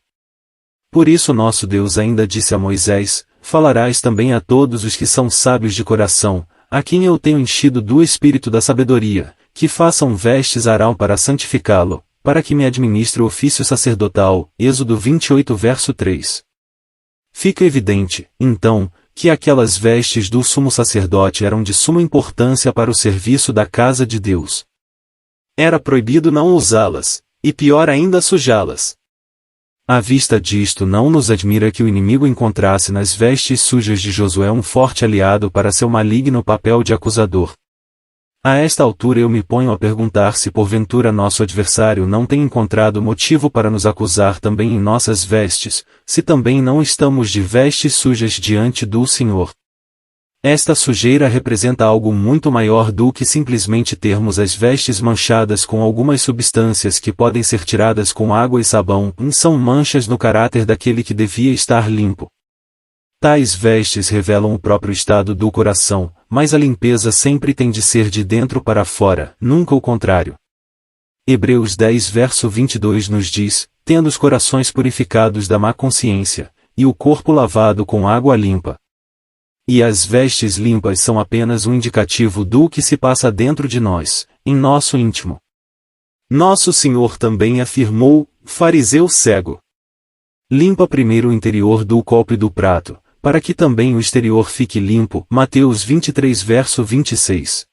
Speaker 1: Por isso nosso Deus ainda disse a Moisés, falarás também a todos os que são sábios de coração, a quem eu tenho enchido do espírito da sabedoria, que façam vestes a Arão para santificá-lo, para que me administre o ofício sacerdotal, Êxodo 28 verso 3. Fica evidente, então, que aquelas vestes do sumo sacerdote eram de suma importância para o serviço da casa de Deus. Era proibido não usá-las, e pior ainda sujá-las. À vista disto não nos admira que o inimigo encontrasse nas vestes sujas de Josué um forte aliado para seu maligno papel de acusador. A esta altura eu me ponho a perguntar se porventura nosso adversário não tem encontrado motivo para nos acusar também em nossas vestes, se também não estamos de vestes sujas diante do Senhor. Esta sujeira representa algo muito maior do que simplesmente termos as vestes manchadas com algumas substâncias que podem ser tiradas com água e sabão, são manchas no caráter daquele que devia estar limpo. Tais vestes revelam o próprio estado do coração, mas a limpeza sempre tem de ser de dentro para fora, nunca o contrário. Hebreus 10 verso 22 nos diz, tendo os corações purificados da má consciência, e o corpo lavado com água limpa. E as vestes limpas são apenas um indicativo do que se passa dentro de nós, em nosso íntimo. Nosso Senhor também afirmou, fariseu cego: limpa primeiro o interior do copo e do prato, para que também o exterior fique limpo. Mateus 23 verso 26.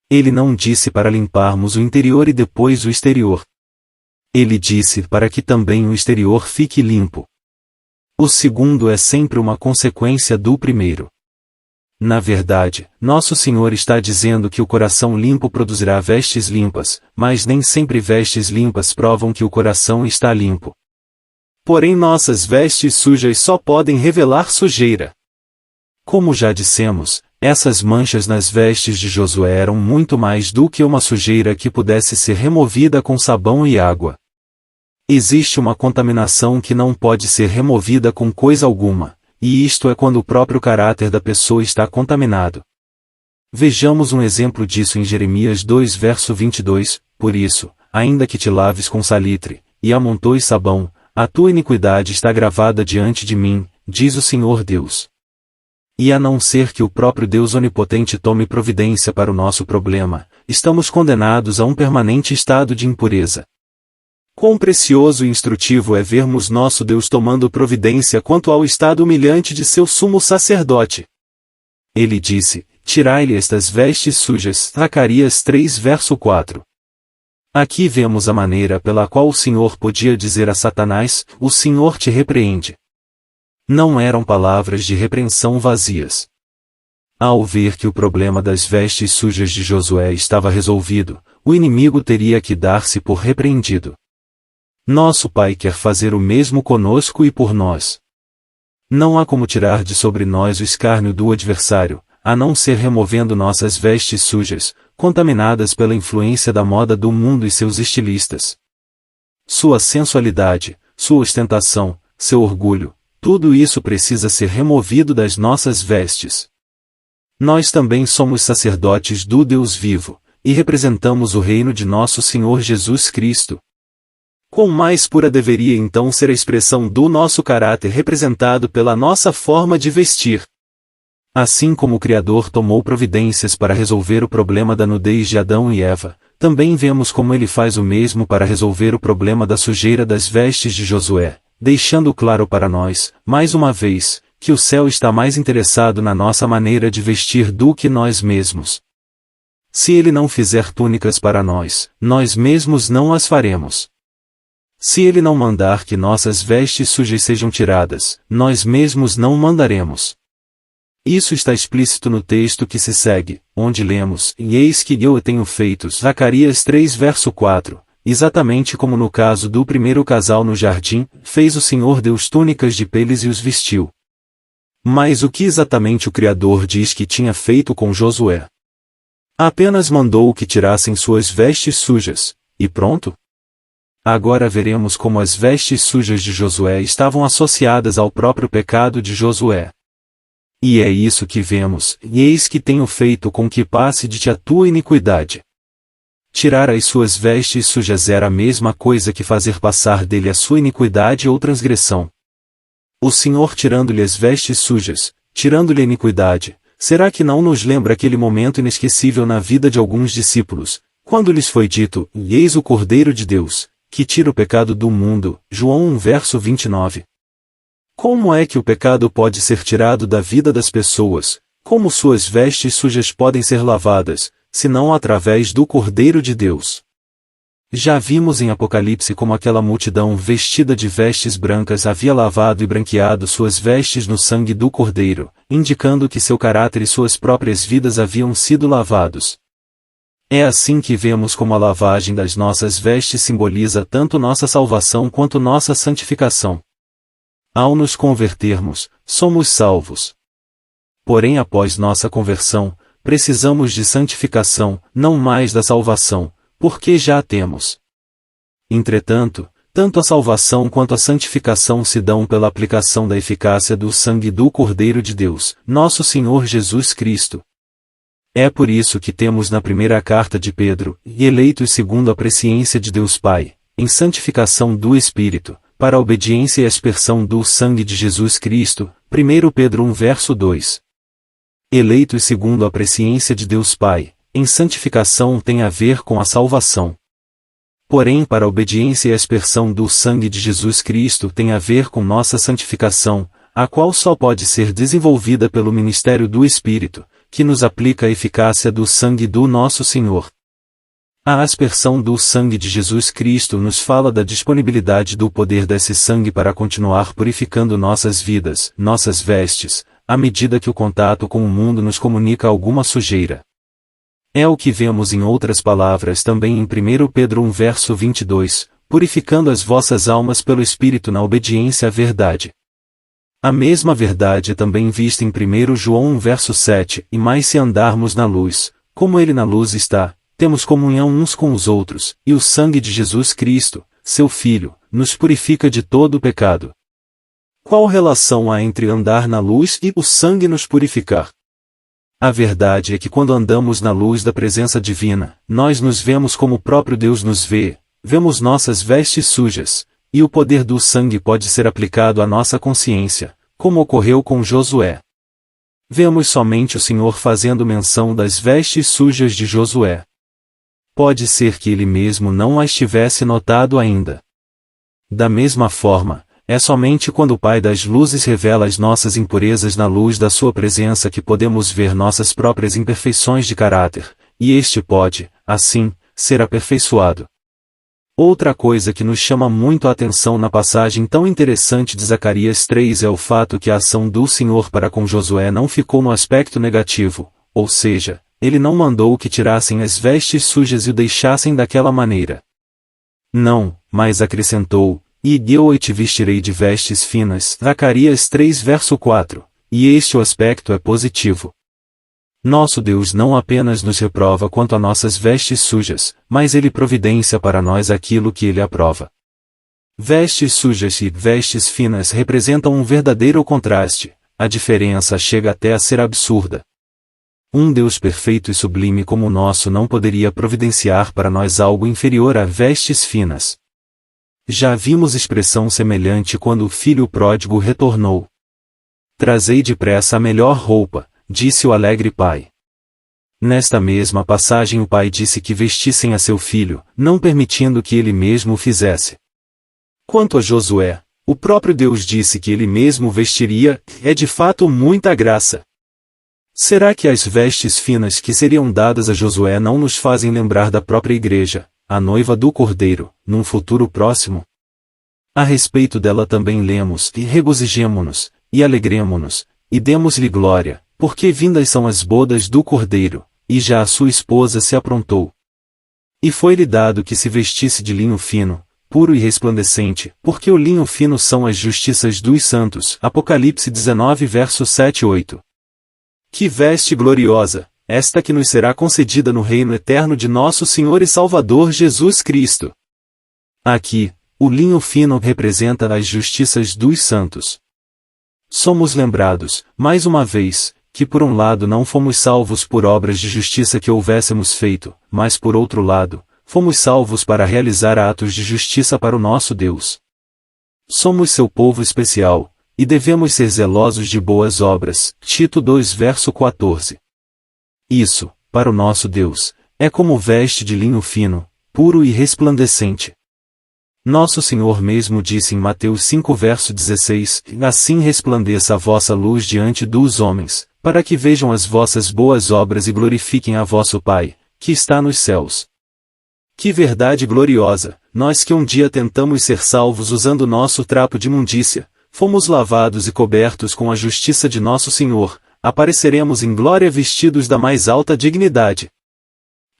Speaker 1: Ele não disse para limparmos o interior e depois o exterior. Ele disse para que também o exterior fique limpo. O segundo é sempre uma consequência do primeiro. Na verdade, nosso Senhor está dizendo que o coração limpo produzirá vestes limpas, mas nem sempre vestes limpas provam que o coração está limpo. Porém nossas vestes sujas só podem revelar sujeira. Como já dissemos, essas manchas nas vestes de Josué eram muito mais do que uma sujeira que pudesse ser removida com sabão e água. Existe uma contaminação que não pode ser removida com coisa alguma, e isto é quando o próprio caráter da pessoa está contaminado. Vejamos um exemplo disso em Jeremias 2 verso 22, por isso, ainda que te laves com salitre, e amontoes sabão, a tua iniquidade está gravada diante de mim, diz o Senhor Deus. E a não ser que o próprio Deus onipotente tome providência para o nosso problema, estamos condenados a um permanente estado de impureza. Quão precioso e instrutivo é vermos nosso Deus tomando providência quanto ao estado humilhante de seu sumo sacerdote. Ele disse, tirai-lhe estas vestes sujas. Zacarias 3 verso 4. Aqui vemos a maneira pela qual o Senhor podia dizer a Satanás, o Senhor te repreende. Não eram palavras de repreensão vazias. Ao ver que o problema das vestes sujas de Josué estava resolvido, o inimigo teria que dar-se por repreendido. Nosso Pai quer fazer o mesmo conosco e por nós. Não há como tirar de sobre nós o escárnio do adversário, a não ser removendo nossas vestes sujas, contaminadas pela influência da moda do mundo e seus estilistas. Sua sensualidade, sua ostentação, seu orgulho, tudo isso precisa ser removido das nossas vestes. Nós também somos sacerdotes do Deus vivo, e representamos o reino de nosso Senhor Jesus Cristo. Quão mais pura deveria então ser a expressão do nosso caráter representado pela nossa forma de vestir. Assim como o Criador tomou providências para resolver o problema da nudez de Adão e Eva, também vemos como ele faz o mesmo para resolver o problema da sujeira das vestes de Josué, deixando claro para nós, mais uma vez, que o céu está mais interessado na nossa maneira de vestir do que nós mesmos. Se ele não fizer túnicas para nós, nós mesmos não as faremos. Se ele não mandar que nossas vestes sujas sejam tiradas, nós mesmos não mandaremos. Isso está explícito no texto que se segue, onde lemos, e eis que eu tenho feito, Zacarias 3 verso 4, exatamente como no caso do primeiro casal no jardim, fez o Senhor Deus túnicas de peles e os vestiu. Mas o que exatamente o Criador diz que tinha feito com Josué? Apenas mandou que tirassem suas vestes sujas, e pronto? Agora veremos como as vestes sujas de Josué estavam associadas ao próprio pecado de Josué. E é isso que vemos, e eis que tenho feito com que passe de ti a tua iniquidade. Tirar as suas vestes sujas era a mesma coisa que fazer passar dele a sua iniquidade ou transgressão. O Senhor tirando-lhe as vestes sujas, tirando-lhe a iniquidade, será que não nos lembra aquele momento inesquecível na vida de alguns discípulos, quando lhes foi dito, eis o Cordeiro de Deus, que tira o pecado do mundo, João 1 verso 29. Como é que o pecado pode ser tirado da vida das pessoas, como suas vestes sujas podem ser lavadas, senão através do Cordeiro de Deus? Já vimos em Apocalipse como aquela multidão vestida de vestes brancas havia lavado e branqueado suas vestes no sangue do Cordeiro, indicando que seu caráter e suas próprias vidas haviam sido lavados. É assim que vemos como a lavagem das nossas vestes simboliza tanto nossa salvação quanto nossa santificação. Ao nos convertermos, somos salvos. Porém, após nossa conversão, precisamos de santificação, não mais da salvação, porque já a temos. Entretanto, tanto a salvação quanto a santificação se dão pela aplicação da eficácia do sangue do Cordeiro de Deus, nosso Senhor Jesus Cristo. É por isso que temos na primeira carta de Pedro, e eleitos segundo a presciência de Deus Pai, em santificação do Espírito, para a obediência e aspersão do sangue de Jesus Cristo. 1 Pedro 1 verso 2. Eleitos segundo a presciência de Deus Pai, em santificação tem a ver com a salvação. Porém, para a obediência e aspersão do sangue de Jesus Cristo tem a ver com nossa santificação, a qual só pode ser desenvolvida pelo ministério do Espírito, que nos aplica a eficácia do sangue do nosso Senhor. A aspersão do sangue de Jesus Cristo nos fala da disponibilidade do poder desse sangue para continuar purificando nossas vidas, nossas vestes, à medida que o contato com o mundo nos comunica alguma sujeira. É o que vemos em outras palavras também em 1 Pedro 1 verso 22, purificando as vossas almas pelo Espírito na obediência à verdade. A mesma verdade é também vista em 1 João 1 verso 7, e mais se andarmos na luz, como ele na luz está, temos comunhão uns com os outros, e o sangue de Jesus Cristo, seu Filho, nos purifica de todo o pecado. Qual relação há entre andar na luz e o sangue nos purificar? A verdade é que quando andamos na luz da presença divina, nós nos vemos como o próprio Deus nos vê, vemos nossas vestes sujas, e o poder do sangue pode ser aplicado à nossa consciência, como ocorreu com Josué. Vemos somente o Senhor fazendo menção das vestes sujas de Josué. Pode ser que ele mesmo não as tivesse notado ainda. Da mesma forma, é somente quando o Pai das luzes revela as nossas impurezas na luz da sua presença que podemos ver nossas próprias imperfeições de caráter, e este pode, assim, ser aperfeiçoado. Outra coisa que nos chama muito a atenção na passagem tão interessante de Zacarias 3 é o fato que a ação do Senhor para com Josué não ficou no aspecto negativo, ou seja, ele não mandou que tirassem as vestes sujas e o deixassem daquela maneira. Não, mas acrescentou, e eu te vestirei de vestes finas. Zacarias 3 verso 4, e este o aspecto é positivo. Nosso Deus não apenas nos reprova quanto a nossas vestes sujas, mas ele providencia para nós aquilo que ele aprova. Vestes sujas e vestes finas representam um verdadeiro contraste, a diferença chega até a ser absurda. Um Deus perfeito e sublime como o nosso não poderia providenciar para nós algo inferior a vestes finas. Já vimos expressão semelhante quando o filho pródigo retornou. Trazei depressa a melhor roupa, disse o alegre pai. Nesta mesma passagem o pai disse que vestissem a seu filho, não permitindo que ele mesmo o fizesse. Quanto a Josué, o próprio Deus disse que ele mesmo vestiria, é de fato muita graça. Será que as vestes finas que seriam dadas a Josué não nos fazem lembrar da própria igreja, a noiva do Cordeiro, num futuro próximo? A respeito dela também lemos, e regozijemo-nos, e alegremo-nos, e demos-lhe glória, porque vindas são as bodas do Cordeiro, e já a sua esposa se aprontou. E foi-lhe dado que se vestisse de linho fino, puro e resplandecente, porque o linho fino são as justiças dos santos. Apocalipse 19 verso 7 e 8. Que veste gloriosa, esta que nos será concedida no reino eterno de nosso Senhor e Salvador Jesus Cristo. Aqui, o linho fino representa as justiças dos santos. Somos lembrados, mais uma vez, que por um lado não fomos salvos por obras de justiça que houvéssemos feito, mas por outro lado, fomos salvos para realizar atos de justiça para o nosso Deus. Somos seu povo especial, e devemos ser zelosos de boas obras. Tito 2 verso 14. Isso, para o nosso Deus, é como veste de linho fino, puro e resplandecente. Nosso Senhor mesmo disse em Mateus 5 verso 16, assim resplandeça a vossa luz diante dos homens, para que vejam as vossas boas obras e glorifiquem a vosso Pai, que está nos céus. Que verdade gloriosa, nós que um dia tentamos ser salvos usando nosso trapo de imundícia, fomos lavados e cobertos com a justiça de nosso Senhor, apareceremos em glória vestidos da mais alta dignidade.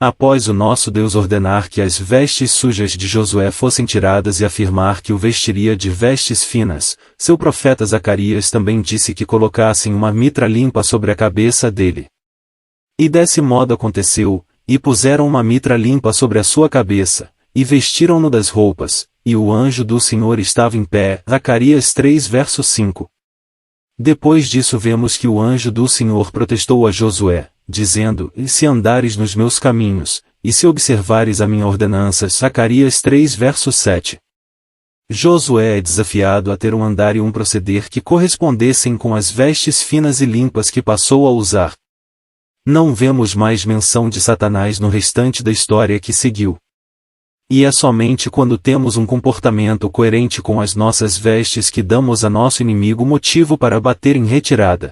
Speaker 1: Após o nosso Deus ordenar que as vestes sujas de Josué fossem tiradas e afirmar que o vestiria de vestes finas, seu profeta Zacarias também disse que colocassem uma mitra limpa sobre a cabeça dele. E desse modo aconteceu, e puseram uma mitra limpa sobre a sua cabeça, e vestiram-no das roupas, e o anjo do Senhor estava em pé. Zacarias 3 verso 5. Depois disso vemos que o anjo do Senhor protestou a Josué, dizendo, se andares nos meus caminhos, e se observares a minha ordenança. Zacarias 3 verso 7. Josué é desafiado a ter um andar e um proceder que correspondessem com as vestes finas e limpas que passou a usar. Não vemos mais menção de Satanás no restante da história que seguiu. E é somente quando temos um comportamento coerente com as nossas vestes que damos a nosso inimigo motivo para bater em retirada.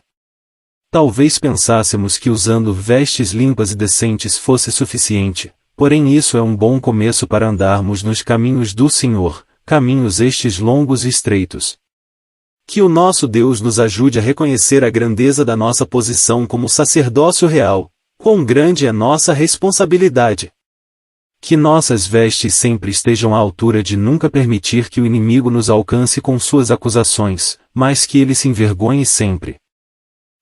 Speaker 1: Talvez pensássemos que usando vestes limpas e decentes fosse suficiente, porém isso é um bom começo para andarmos nos caminhos do Senhor, caminhos estes longos e estreitos. Que o nosso Deus nos ajude a reconhecer a grandeza da nossa posição como sacerdócio real, quão grande é nossa responsabilidade. Que nossas vestes sempre estejam à altura de nunca permitir que o inimigo nos alcance com suas acusações, mas que ele se envergonhe sempre.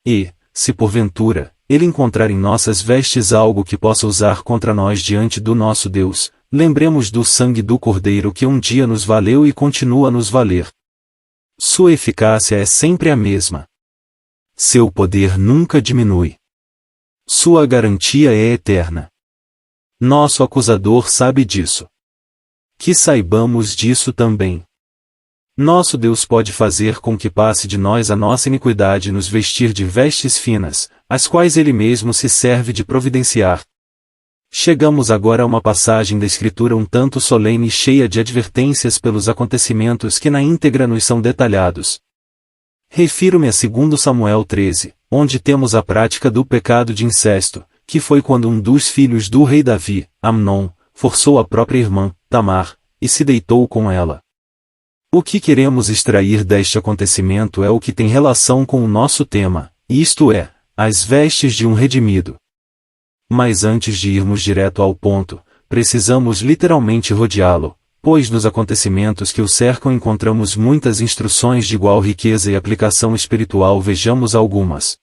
Speaker 1: E, se porventura, ele encontrar em nossas vestes algo que possa usar contra nós diante do nosso Deus, lembremos do sangue do Cordeiro que um dia nos valeu e continua a nos valer. Sua eficácia é sempre a mesma. Seu poder nunca diminui. Sua garantia é eterna. Nosso acusador sabe disso. Que saibamos disso também. Nosso Deus pode fazer com que passe de nós a nossa iniquidade e nos vestir de vestes finas, as quais Ele mesmo se serve de providenciar. Chegamos agora a uma passagem da Escritura um tanto solene e cheia de advertências pelos acontecimentos que na íntegra nos são detalhados. Refiro-me a 2 Samuel 13, onde temos a prática do pecado de incesto, que foi quando um dos filhos do rei Davi, Amnon, forçou a própria irmã, Tamar, e se deitou com ela. O que queremos extrair deste acontecimento é o que tem relação com o nosso tema, isto é, as vestes de um redimido. Mas antes de irmos direto ao ponto, precisamos literalmente rodeá-lo, pois nos acontecimentos que o cercam encontramos muitas instruções de igual riqueza e aplicação espiritual. Vejamos algumas.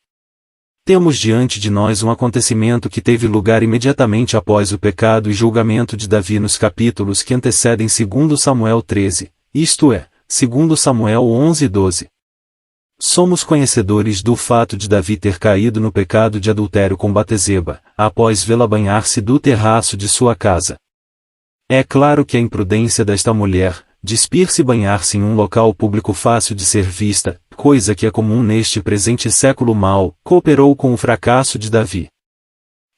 Speaker 1: Temos diante de nós um acontecimento que teve lugar imediatamente após o pecado e julgamento de Davi nos capítulos que antecedem 2 Samuel 13, isto é, 2 Samuel 11 e 12. Somos conhecedores do fato de Davi ter caído no pecado de adultério com Batseba, após vê-la banhar-se do terraço de sua casa. É claro que a imprudência desta mulher, despir-se e banhar-se em um local público fácil de ser vista, coisa que é comum neste presente século mal, cooperou com o fracasso de Davi.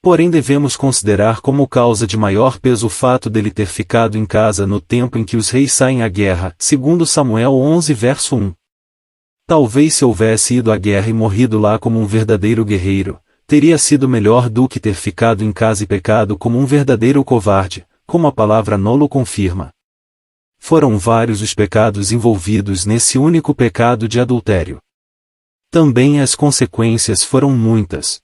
Speaker 1: Porém devemos considerar como causa de maior peso o fato dele ter ficado em casa no tempo em que os reis saem à guerra, 2 Samuel 11 verso 1. Talvez se houvesse ido à guerra e morrido lá como um verdadeiro guerreiro, teria sido melhor do que ter ficado em casa e pecado como um verdadeiro covarde, como a palavra nolo confirma. Foram vários os pecados envolvidos nesse único pecado de adultério. Também as consequências foram muitas.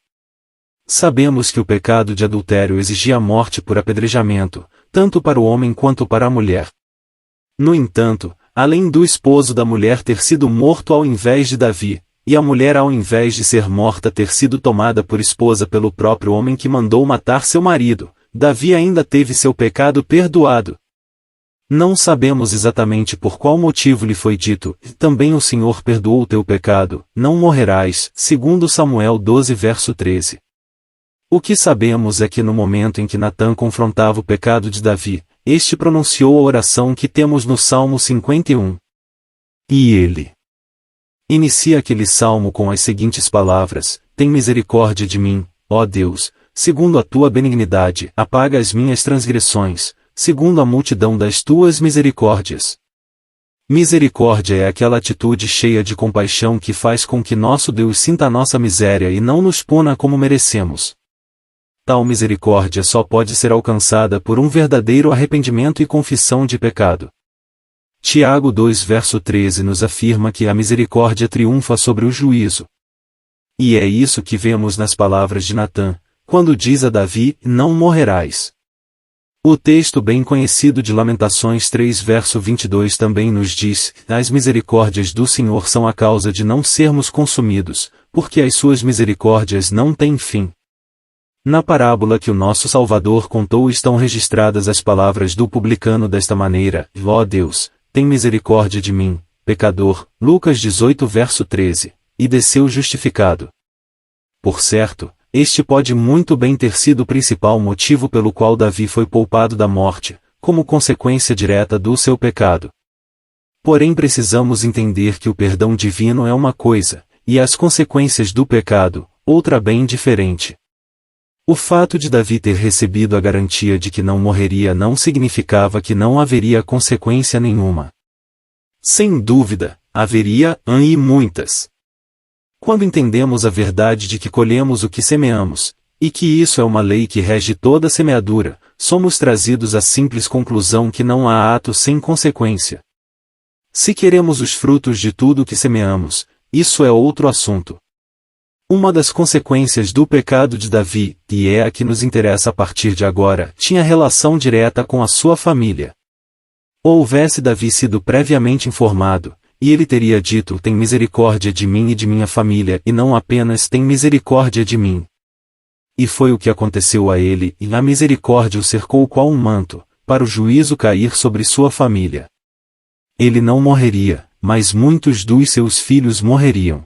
Speaker 1: Sabemos que o pecado de adultério exigia a morte por apedrejamento, tanto para o homem quanto para a mulher. No entanto, além do esposo da mulher ter sido morto ao invés de Davi, e a mulher ao invés de ser morta ter sido tomada por esposa pelo próprio homem que mandou matar seu marido, Davi ainda teve seu pecado perdoado. Não sabemos exatamente por qual motivo lhe foi dito, também o Senhor perdoou o teu pecado, não morrerás, 2 Samuel 12 verso 13. O que sabemos é que no momento em que Natã confrontava o pecado de Davi, este pronunciou a oração que temos no Salmo 51. E ele inicia aquele salmo com as seguintes palavras: Tem misericórdia de mim, ó Deus, segundo a tua benignidade, apaga as minhas transgressões, segundo a multidão das tuas misericórdias. Misericórdia é aquela atitude cheia de compaixão que faz com que nosso Deus sinta a nossa miséria e não nos puna como merecemos. Tal misericórdia só pode ser alcançada por um verdadeiro arrependimento e confissão de pecado. Tiago 2 verso 13 nos afirma que a misericórdia triunfa sobre o juízo. E é isso que vemos nas palavras de Natã, quando diz a Davi, não morrerás. O texto bem conhecido de Lamentações 3 verso 22 também nos diz, as misericórdias do Senhor são a causa de não sermos consumidos, porque as suas misericórdias não têm fim. Na parábola que o nosso Salvador contou estão registradas as palavras do publicano desta maneira, ó Deus, tem misericórdia de mim, pecador, Lucas 18 verso 13, e desceu justificado. Por certo, este pode muito bem ter sido o principal motivo pelo qual Davi foi poupado da morte, como consequência direta do seu pecado. Porém precisamos entender que o perdão divino é uma coisa, e as consequências do pecado, outra bem diferente. O fato de Davi ter recebido a garantia de que não morreria não significava que não haveria consequência nenhuma. Sem dúvida, haveria, e muitas. Quando entendemos a verdade de que colhemos o que semeamos, e que isso é uma lei que rege toda semeadura, somos trazidos à simples conclusão que não há ato sem consequência. Se queremos os frutos de tudo o que semeamos, isso é outro assunto. Uma das consequências do pecado de Davi, e é a que nos interessa a partir de agora, tinha relação direta com a sua família. Houvesse Davi sido previamente informado, e ele teria dito: tem misericórdia de mim e de minha família, e não apenas tem misericórdia de mim. E foi o que aconteceu a ele, e a misericórdia o cercou qual um manto, para o juízo cair sobre sua família. Ele não morreria, mas muitos dos seus filhos morreriam.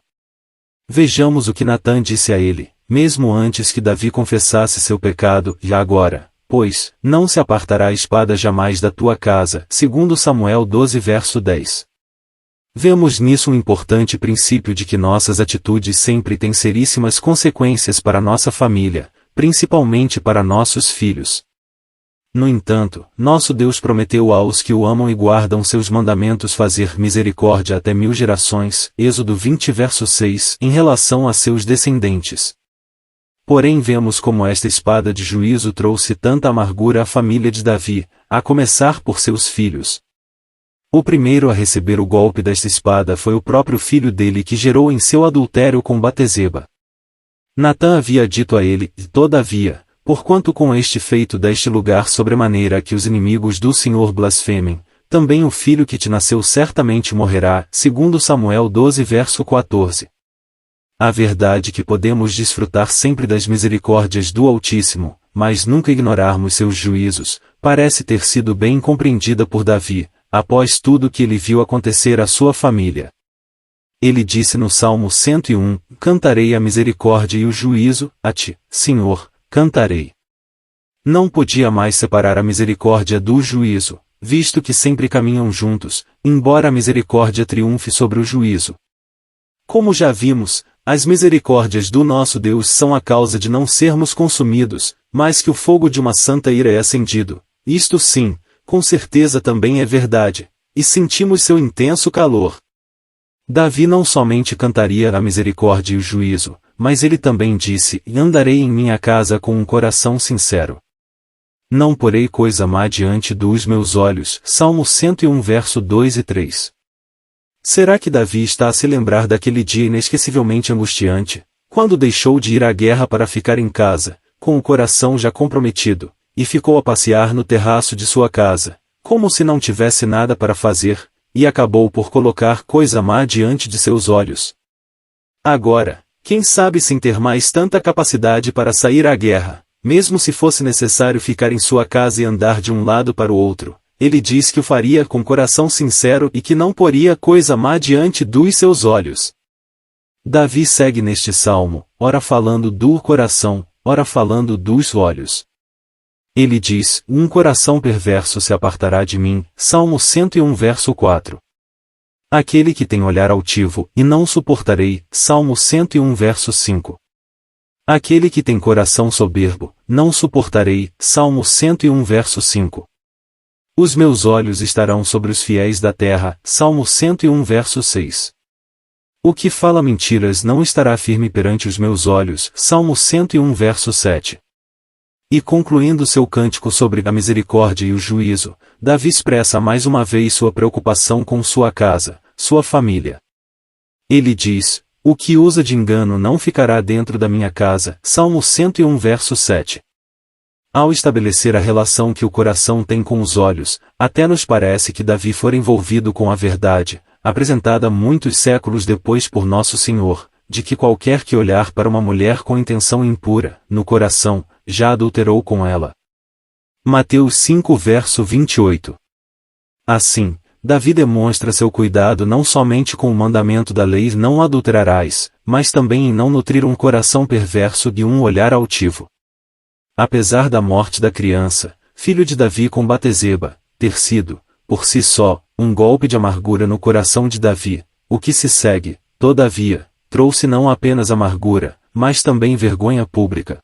Speaker 1: Vejamos o que Natã disse a ele, mesmo antes que Davi confessasse seu pecado: e agora, pois, não se apartará a espada jamais da tua casa, segundo Samuel 12 verso 10. Vemos nisso um importante princípio de que nossas atitudes sempre têm seríssimas consequências para nossa família, principalmente para nossos filhos. No entanto, nosso Deus prometeu aos que o amam e guardam seus mandamentos fazer misericórdia até 1000 gerações, Êxodo 20 verso 6, em relação a seus descendentes. Porém vemos como esta espada de juízo trouxe tanta amargura à família de Davi, a começar por seus filhos. O primeiro a receber o golpe desta espada foi o próprio filho dele, que gerou em seu adultério com Batseba. Natã havia dito a ele: todavia, porquanto com este feito deste lugar sobremaneira que os inimigos do Senhor blasfemem, também o filho que te nasceu certamente morrerá, segundo Samuel 12 verso 14. A verdade é que podemos desfrutar sempre das misericórdias do Altíssimo, mas nunca ignorarmos seus juízos, parece ter sido bem compreendida por Davi, após tudo que ele viu acontecer à sua família. Ele disse no Salmo 101, cantarei a misericórdia e o juízo, a ti, Senhor, cantarei. Não podia mais separar a misericórdia do juízo, visto que sempre caminham juntos, embora a misericórdia triunfe sobre o juízo. Como já vimos, as misericórdias do nosso Deus são a causa de não sermos consumidos, mas que o fogo de uma santa ira é acendido. Isto sim, com certeza também é verdade, e sentimos seu intenso calor. Davi não somente cantaria a misericórdia e o juízo, mas ele também disse: andarei em minha casa com um coração sincero. Não porei coisa má diante dos meus olhos. Salmo 101 verso 2 e 3. Será que Davi está a se lembrar daquele dia inesquecivelmente angustiante, quando deixou de ir à guerra para ficar em casa, com o coração já comprometido, e ficou a passear no terraço de sua casa, como se não tivesse nada para fazer, e acabou por colocar coisa má diante de seus olhos? Agora, quem sabe sem ter mais tanta capacidade para sair à guerra, mesmo se fosse necessário ficar em sua casa e andar de um lado para o outro, ele diz que o faria com coração sincero e que não poria coisa má diante dos seus olhos. Davi segue neste salmo, ora falando do coração, ora falando dos olhos. Ele diz: um coração perverso se apartará de mim, Salmo 101 verso 4. Aquele que tem olhar altivo, e não suportarei, Salmo 101 verso 5. Aquele que tem coração soberbo, não suportarei, Salmo 101 verso 5. Os meus olhos estarão sobre os fiéis da terra, Salmo 101 verso 6. O que fala mentiras não estará firme perante os meus olhos, Salmo 101 verso 7. E concluindo seu cântico sobre a misericórdia e o juízo, Davi expressa mais uma vez sua preocupação com sua casa, sua família. Ele diz: o que usa de engano não ficará dentro da minha casa, Salmo 101 verso 7. Ao estabelecer a relação que o coração tem com os olhos, até nos parece que Davi fora envolvido com a verdade, apresentada muitos séculos depois por Nosso Senhor, de que qualquer que olhar para uma mulher com intenção impura, no coração, já adulterou com ela. Mateus 5 verso 28. Assim, Davi demonstra seu cuidado não somente com o mandamento da lei não adulterarás, mas também em não nutrir um coração perverso e um olhar altivo. Apesar da morte da criança, filho de Davi com Bateseba, ter sido, por si só, um golpe de amargura no coração de Davi, o que se segue, todavia, trouxe não apenas amargura, mas também vergonha pública.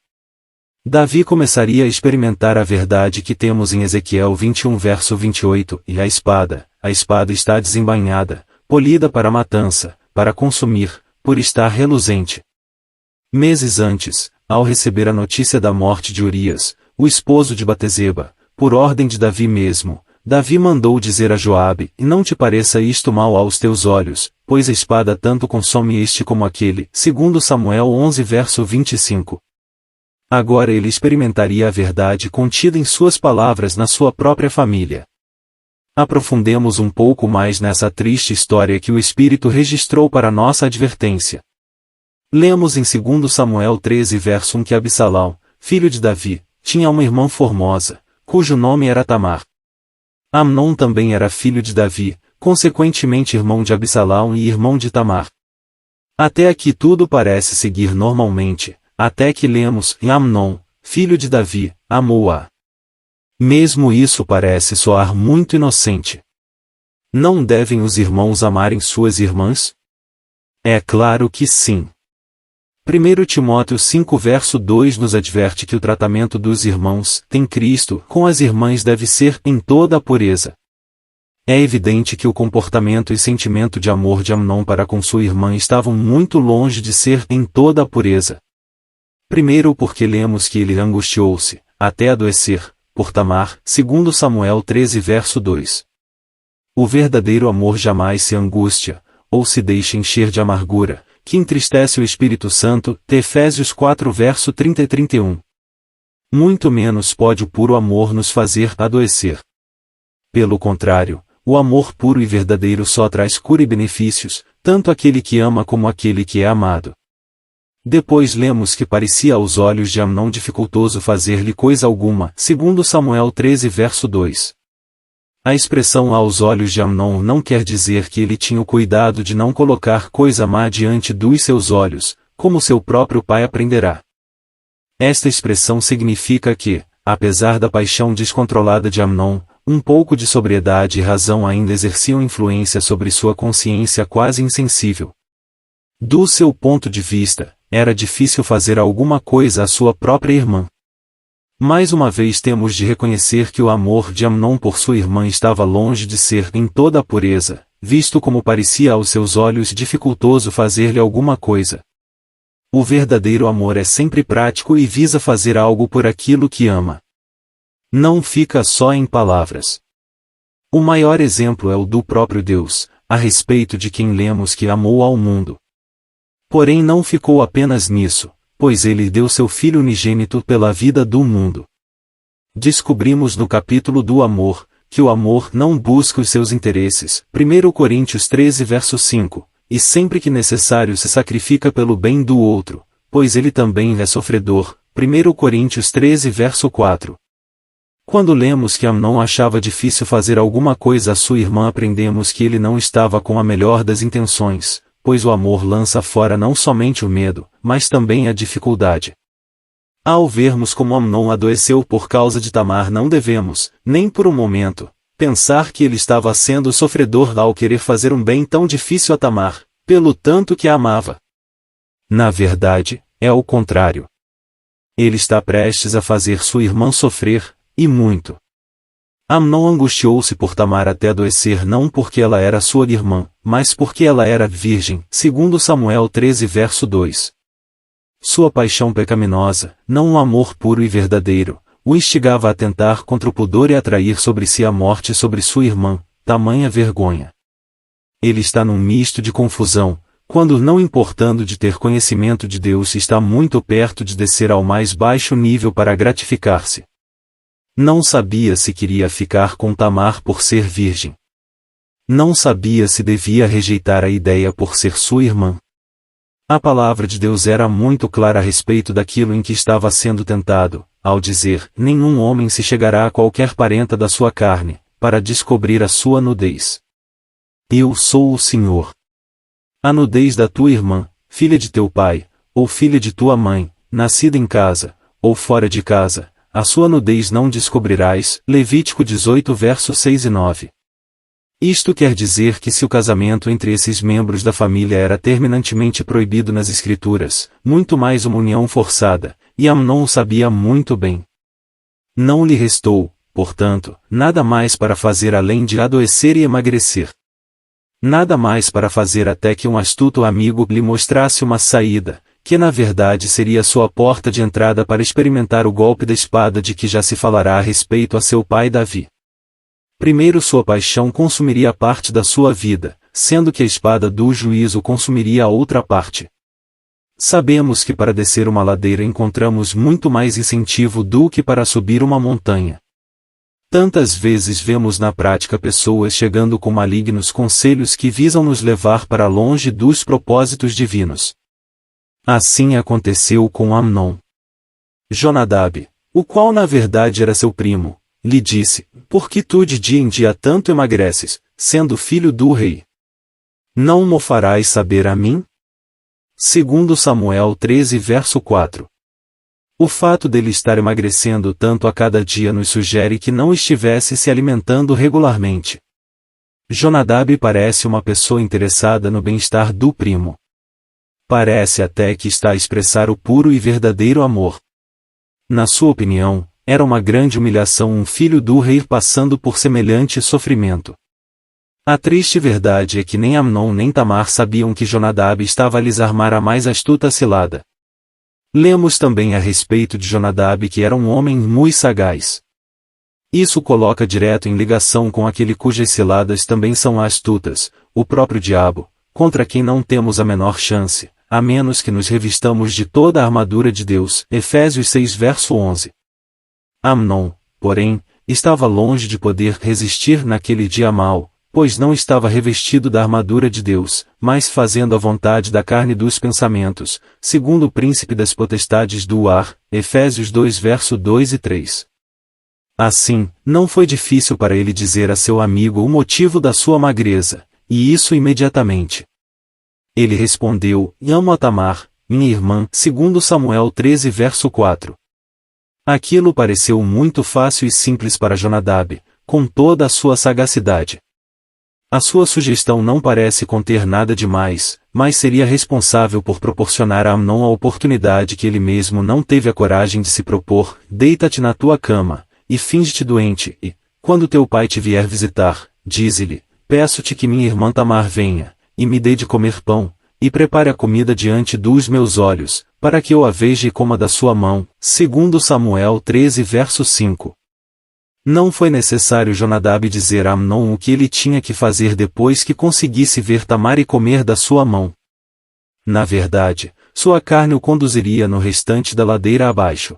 Speaker 1: Davi começaria a experimentar a verdade que temos em Ezequiel 21 verso 28, e a espada está desembainhada, polida para a matança, para consumir, por estar reluzente. Meses antes, ao receber a notícia da morte de Urias, o esposo de Bateseba, por ordem de Davi mesmo, Davi mandou dizer a Joabe: não te pareça isto mal aos teus olhos, pois a espada tanto consome este como aquele, segundo Samuel 11 verso 25. Agora ele experimentaria a verdade contida em suas palavras na sua própria família. Aprofundemos um pouco mais nessa triste história que o Espírito registrou para nossa advertência. Lemos em 2 Samuel 13 verso 1 que Absalão, filho de Davi, tinha uma irmã formosa, cujo nome era Tamar. Amnon também era filho de Davi, consequentemente irmão de Absalão e irmão de Tamar. Até aqui tudo parece seguir normalmente, até que lemos, e Amnon, filho de Davi, amou-a. Mesmo isso parece soar muito inocente. Não devem os irmãos amarem suas irmãs? É claro que sim. 1 Timóteo 5 verso 2 nos adverte que o tratamento dos irmãos em Cristo com as irmãs deve ser em toda a pureza. É evidente que o comportamento e sentimento de amor de Amnon para com sua irmã estavam muito longe de ser em toda a pureza. Primeiro porque lemos que ele angustiou-se, até adoecer, por Tamar, segundo Samuel 13 verso 2. O verdadeiro amor jamais se angustia, ou se deixa encher de amargura, que entristece o Espírito Santo, Efésios 4 verso 30 e 31. Muito menos pode o puro amor nos fazer adoecer. Pelo contrário, o amor puro e verdadeiro só traz cura e benefícios, tanto aquele que ama como aquele que é amado. Depois lemos que parecia aos olhos de Amnon dificultoso fazer-lhe coisa alguma, segundo Samuel 13 verso 2. A expressão aos olhos de Amnon não quer dizer que ele tinha o cuidado de não colocar coisa má diante dos seus olhos, como seu próprio pai aprenderá. Esta expressão significa que, apesar da paixão descontrolada de Amnon, um pouco de sobriedade e razão ainda exerciam influência sobre sua consciência quase insensível. Do seu ponto de vista, era difícil fazer alguma coisa à sua própria irmã. Mais uma vez temos de reconhecer que o amor de Amnon por sua irmã estava longe de ser em toda a pureza, visto como parecia aos seus olhos dificultoso fazer-lhe alguma coisa. O verdadeiro amor é sempre prático e visa fazer algo por aquilo que ama. Não fica só em palavras. O maior exemplo é o do próprio Deus, a respeito de quem lemos que amou ao mundo. Porém não ficou apenas nisso, pois ele deu seu Filho unigênito pela vida do mundo. Descobrimos no capítulo do amor, que o amor não busca os seus interesses, 1 Coríntios 13 verso 5, e sempre que necessário se sacrifica pelo bem do outro, pois ele também é sofredor, 1 Coríntios 13 verso 4. Quando lemos que Amnon achava difícil fazer alguma coisa à sua irmã, aprendemos que ele não estava com a melhor das intenções, pois o amor lança fora não somente o medo, mas também a dificuldade. Ao vermos como Amnon adoeceu por causa de Tamar, não devemos, nem por um momento, pensar que ele estava sendo sofredor ao querer fazer um bem tão difícil a Tamar, pelo tanto que a amava. Na verdade, é o contrário. Ele está prestes a fazer sua irmã sofrer, e muito. Amnon angustiou-se por Tamar até adoecer não porque ela era sua irmã, mas porque ela era virgem, segundo Samuel 13 verso 2. Sua paixão pecaminosa, não um amor puro e verdadeiro, o instigava a tentar contra o pudor e atrair sobre si a morte sobre sua irmã, tamanha vergonha. Ele está num misto de confusão, quando não importando de ter conhecimento de Deus está muito perto de descer ao mais baixo nível para gratificar-se. Não sabia se queria ficar com Tamar por ser virgem. Não sabia se devia rejeitar a ideia por ser sua irmã. A palavra de Deus era muito clara a respeito daquilo em que estava sendo tentado, ao dizer: nenhum homem se chegará a qualquer parenta da sua carne, para descobrir a sua nudez. Eu sou o Senhor. A nudez da tua irmã, filha de teu pai, ou filha de tua mãe, nascida em casa, ou fora de casa, a sua nudez não descobrirás. Levítico 18 versos 6 e 9. Isto quer dizer que se o casamento entre esses membros da família era terminantemente proibido nas Escrituras, muito mais uma união forçada, e Amnon o sabia muito bem. Não lhe restou, portanto, nada mais para fazer além de adoecer e emagrecer. Nada mais para fazer até que um astuto amigo lhe mostrasse uma saída, que na verdade seria sua porta de entrada para experimentar o golpe da espada de que já se falará a respeito a seu pai Davi. Primeiro sua paixão consumiria parte da sua vida, sendo que a espada do juízo consumiria a outra parte. Sabemos que para descer uma ladeira encontramos muito mais incentivo do que para subir uma montanha. Tantas vezes vemos na prática pessoas chegando com malignos conselhos que visam nos levar para longe dos propósitos divinos. Assim aconteceu com Amnon. Jonadab, o qual na verdade era seu primo, lhe disse: por que tu de dia em dia tanto emagreces, sendo filho do rei? Não mo farás saber a mim? Segundo Samuel 13 verso 4. O fato dele estar emagrecendo tanto a cada dia nos sugere que não estivesse se alimentando regularmente. Jonadab parece uma pessoa interessada no bem-estar do primo. Parece até que está a expressar o puro e verdadeiro amor. Na sua opinião, era uma grande humilhação um filho do rei passando por semelhante sofrimento. A triste verdade é que nem Amnon nem Tamar sabiam que Jonadab estava a lhes armar a mais astuta cilada. Lemos também a respeito de Jonadab que era um homem muito sagaz. Isso coloca direto em ligação com aquele cujas ciladas também são astutas, o próprio diabo, contra quem não temos a menor chance, a menos que nos revistamos de toda a armadura de Deus. Efésios 6 verso 11. Amnon, porém, estava longe de poder resistir naquele dia mau, pois não estava revestido da armadura de Deus, mas fazendo a vontade da carne e dos pensamentos, segundo o príncipe das potestades do ar. Efésios 2 verso 2 e 3. Assim, não foi difícil para ele dizer a seu amigo o motivo da sua magreza, e isso imediatamente. Ele respondeu: amo a Tamar, minha irmã, segundo Samuel 13 verso 4. Aquilo pareceu muito fácil e simples para Jonadab, com toda a sua sagacidade. A sua sugestão não parece conter nada demais, mas seria responsável por proporcionar a Amnon a oportunidade que ele mesmo não teve a coragem de se propor: deita-te na tua cama, e finge-te doente, e, quando teu pai te vier visitar, dize-lhe: peço-te que minha irmã Tamar venha, e me dê de comer pão, e prepare a comida diante dos meus olhos, para que eu a veja e coma da sua mão. Segundo Samuel 13 verso 5. Não foi necessário Jonadab dizer a Amnon o que ele tinha que fazer depois que conseguisse ver Tamar e comer da sua mão. Na verdade, sua carne o conduziria no restante da ladeira abaixo.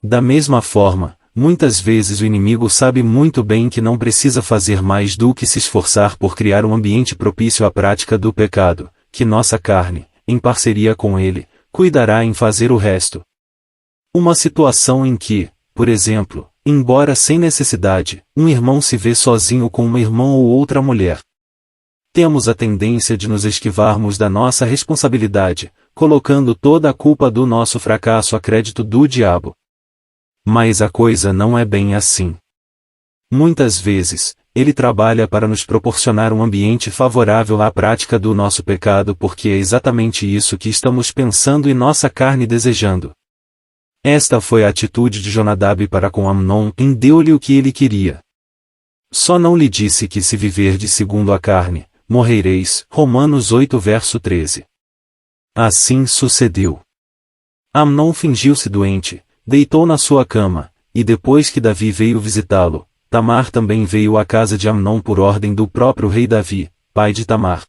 Speaker 1: Da mesma forma, muitas vezes o inimigo sabe muito bem que não precisa fazer mais do que se esforçar por criar um ambiente propício à prática do pecado, que nossa carne, em parceria com ele, cuidará em fazer o resto. Uma situação em que, por exemplo, embora sem necessidade, um irmão se vê sozinho com uma irmã ou outra mulher. Temos a tendência de nos esquivarmos da nossa responsabilidade, colocando toda a culpa do nosso fracasso a crédito do diabo. Mas a coisa não é bem assim. Muitas vezes, ele trabalha para nos proporcionar um ambiente favorável à prática do nosso pecado porque é exatamente isso que estamos pensando e nossa carne desejando. Esta foi a atitude de Jonadab para com Amnon e deu-lhe o que ele queria. Só não lhe disse que se viverdes segundo a carne, morrereis. Romanos 8 verso 13. Assim sucedeu. Amnon fingiu-se doente, deitou na sua cama, e depois que Davi veio visitá-lo, Tamar também veio à casa de Amnon por ordem do próprio rei Davi, pai de Tamar.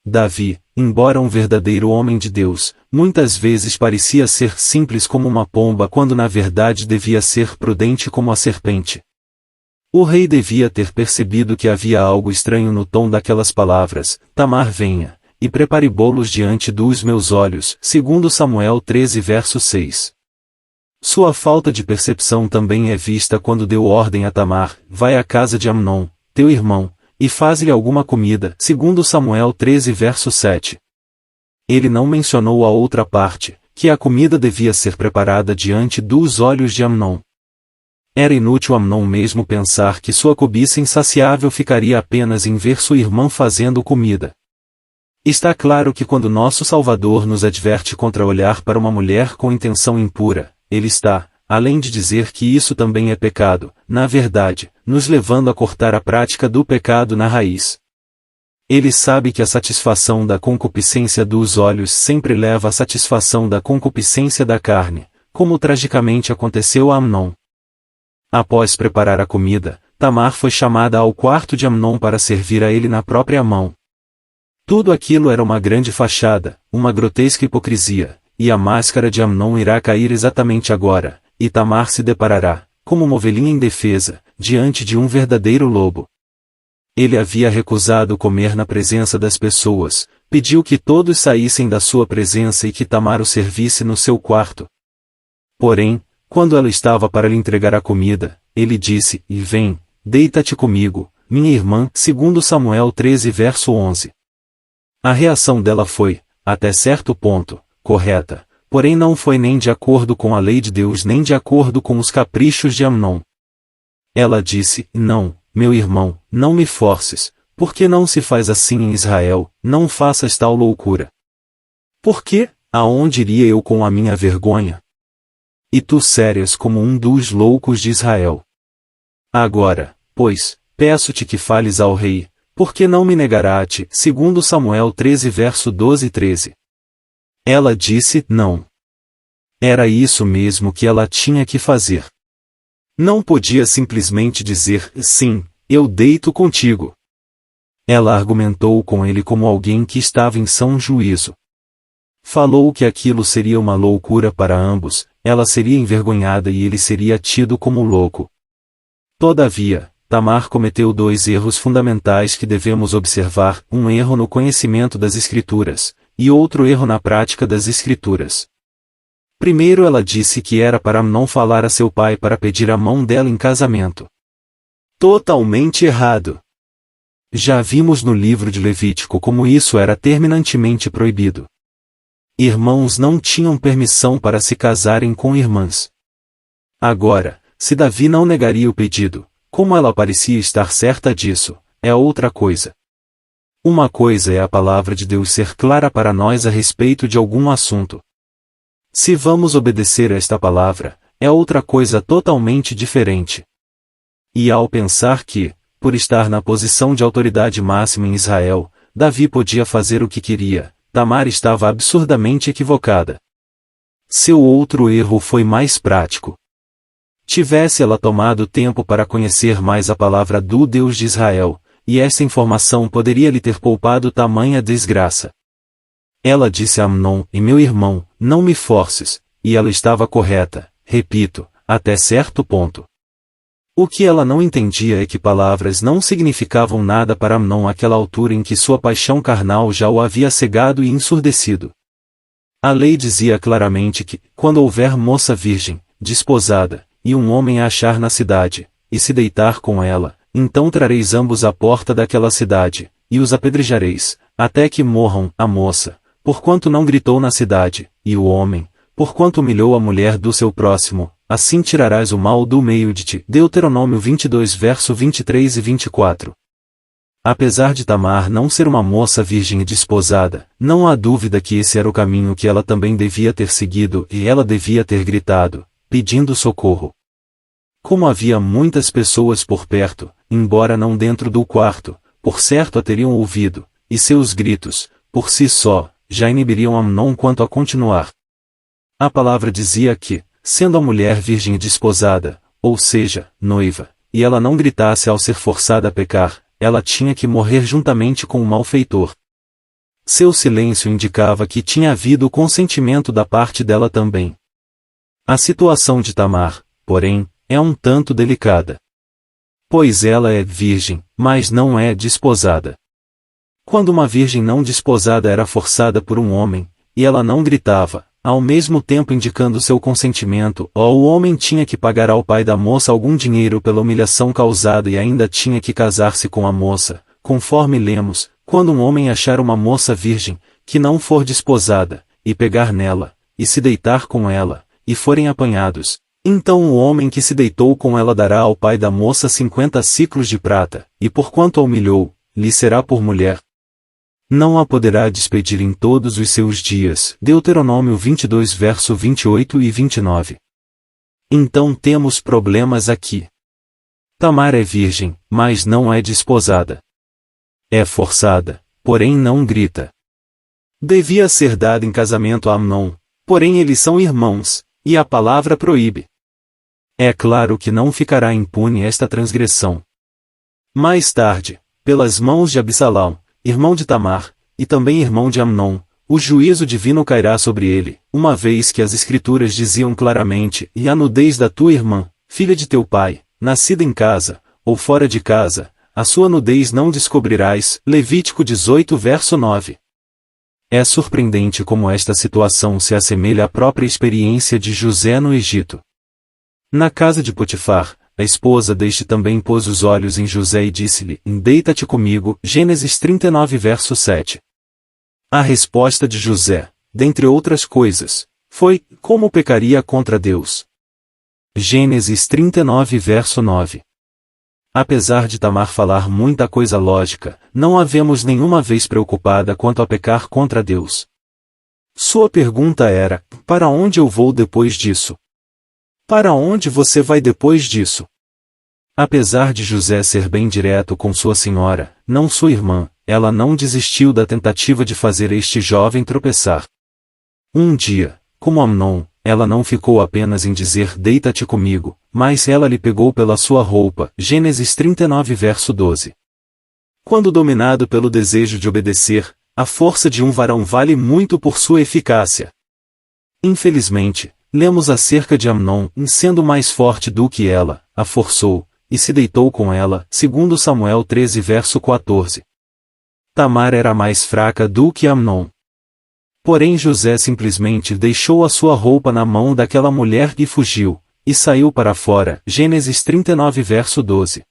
Speaker 1: Davi, embora um verdadeiro homem de Deus, muitas vezes parecia ser simples como uma pomba quando na verdade devia ser prudente como a serpente. O rei devia ter percebido que havia algo estranho no tom daquelas palavras: Tamar venha, e prepare bolos diante dos meus olhos, segundo Samuel 13 verso 6. Sua falta de percepção também é vista quando deu ordem a Tamar: vai à casa de Amnon, teu irmão, e faz-lhe alguma comida, segundo Samuel 13 verso 7. Ele não mencionou a outra parte, que a comida devia ser preparada diante dos olhos de Amnon. Era inútil Amnon mesmo pensar que sua cobiça insaciável ficaria apenas em ver sua irmã fazendo comida. Está claro que quando nosso Salvador nos adverte contra olhar para uma mulher com intenção impura, ele está, além de dizer que isso também é pecado, na verdade, nos levando a cortar a prática do pecado na raiz. Ele sabe que a satisfação da concupiscência dos olhos sempre leva à satisfação da concupiscência da carne, como tragicamente aconteceu a Amnon. Após preparar a comida, Tamar foi chamada ao quarto de Amnon para servir a ele na própria mão. Tudo aquilo era uma grande fachada, uma grotesca hipocrisia, e a máscara de Amnon irá cair exatamente agora, e Tamar se deparará, como uma ovelhinha indefesa, diante de um verdadeiro lobo. Ele havia recusado comer na presença das pessoas, pediu que todos saíssem da sua presença e que Tamar o servisse no seu quarto. Porém, quando ela estava para lhe entregar a comida, ele disse, e vem, deita-te comigo, minha irmã, segundo Samuel 13 verso 11. A reação dela foi, até certo ponto, correta, porém não foi nem de acordo com a lei de Deus nem de acordo com os caprichos de Amnon. Ela disse, não, meu irmão, não me forces, porque não se faz assim em Israel, não faças tal loucura. Por quê? Aonde iria eu com a minha vergonha? E tu sérias como um dos loucos de Israel. Agora, pois, peço-te que fales ao rei, porque não me negará a ti, segundo Samuel 13 verso 12 e 13. Ela disse, não. Era isso mesmo que ela tinha que fazer. Não podia simplesmente dizer, sim, eu deito contigo. Ela argumentou com ele como alguém que estava em são juízo. Falou que aquilo seria uma loucura para ambos, ela seria envergonhada e ele seria tido como louco. Todavia, Tamar cometeu dois erros fundamentais que devemos observar, um erro no conhecimento das Escrituras, e outro erro na prática das Escrituras. Primeiro ela disse que era para Amnon falar a seu pai para pedir a mão dela em casamento. Totalmente errado. Já vimos no livro de Levítico como isso era terminantemente proibido. Irmãos não tinham permissão para se casarem com irmãs. Agora, se Davi não negaria o pedido, como ela parecia estar certa disso, é outra coisa. Uma coisa é a palavra de Deus ser clara para nós a respeito de algum assunto. Se vamos obedecer a esta palavra, é outra coisa totalmente diferente. E ao pensar que, por estar na posição de autoridade máxima em Israel, Davi podia fazer o que queria, Tamar estava absurdamente equivocada. Seu outro erro foi mais prático. Tivesse ela tomado tempo para conhecer mais a palavra do Deus de Israel, e essa informação poderia lhe ter poupado tamanha desgraça. Ela disse a Amnon, e meu irmão, não me forces, e ela estava correta, repito, até certo ponto. O que ela não entendia é que palavras não significavam nada para Amnon àquela altura em que sua paixão carnal já o havia cegado e ensurdecido. A lei dizia claramente que, quando houver moça virgem, desposada, e um homem a achar na cidade, e se deitar com ela, então trareis ambos à porta daquela cidade, e os apedrejareis, até que morram, a moça, porquanto não gritou na cidade, e o homem, porquanto humilhou a mulher do seu próximo, assim tirarás o mal do meio de ti. Deuteronômio 22 verso 23 e 24. Apesar de Tamar não ser uma moça virgem e desposada, não há dúvida que esse era o caminho que ela também devia ter seguido e ela devia ter gritado, pedindo socorro. Como havia muitas pessoas por perto, embora não dentro do quarto, por certo a teriam ouvido, e seus gritos, por si só, já inibiriam Amnon quanto a continuar. A palavra dizia que, sendo a mulher virgem e desposada, ou seja, noiva, e ela não gritasse ao ser forçada a pecar, ela tinha que morrer juntamente com o malfeitor. Seu silêncio indicava que tinha havido consentimento da parte dela também. A situação de Tamar, porém, é um tanto delicada. Pois ela é virgem, mas não é desposada. Quando uma virgem não desposada era forçada por um homem, e ela não gritava, ao mesmo tempo indicando seu consentimento, ou o homem tinha que pagar ao pai da moça algum dinheiro pela humilhação causada e ainda tinha que casar-se com a moça, conforme lemos, quando um homem achar uma moça virgem, que não for desposada, e pegar nela, e se deitar com ela, e forem apanhados, então o homem que se deitou com ela dará ao pai da moça 50 siclos de prata, e porquanto a humilhou, lhe será por mulher. Não a poderá despedir em todos os seus dias. Deuteronômio 22 verso 28 e 29. Então temos problemas aqui. Tamar é virgem, mas não é desposada. É forçada, porém não grita. Devia ser dada em casamento a Amnon, porém eles são irmãos, e a palavra proíbe. É claro que não ficará impune esta transgressão. Mais tarde, pelas mãos de Absalão, irmão de Tamar, e também irmão de Amnon, o juízo divino cairá sobre ele, uma vez que as Escrituras diziam claramente: e a nudez da tua irmã, filha de teu pai, nascida em casa, ou fora de casa, a sua nudez não descobrirás. Levítico 18 verso 9. É surpreendente como esta situação se assemelha à própria experiência de José no Egito. Na casa de Potifar, a esposa deste também pôs os olhos em José e disse-lhe: deita-te comigo. Gênesis 39 verso 7. A resposta de José, dentre outras coisas, foi: como pecaria contra Deus? Gênesis 39 verso 9. Apesar de Tamar falar muita coisa lógica, não a vemos nenhuma vez preocupada quanto a pecar contra Deus. Sua pergunta era: para onde eu vou depois disso? Para onde você vai depois disso? Apesar de José ser bem direto com sua senhora, não sua irmã, ela não desistiu da tentativa de fazer este jovem tropeçar. Um dia, como Amnon, ela não ficou apenas em dizer: deita-te comigo, mas ela lhe pegou pela sua roupa. Gênesis 39 verso 12. Quando dominado pelo desejo de obedecer, a força de um varão vale muito por sua eficácia. Infelizmente, lemos acerca de Amnon, sendo mais forte do que ela, a forçou, e se deitou com ela, segundo Samuel 13 verso 14. Tamar era mais fraca do que Amnon. Porém José simplesmente deixou a sua roupa na mão daquela mulher e fugiu, e saiu para fora. Gênesis 39 verso 12.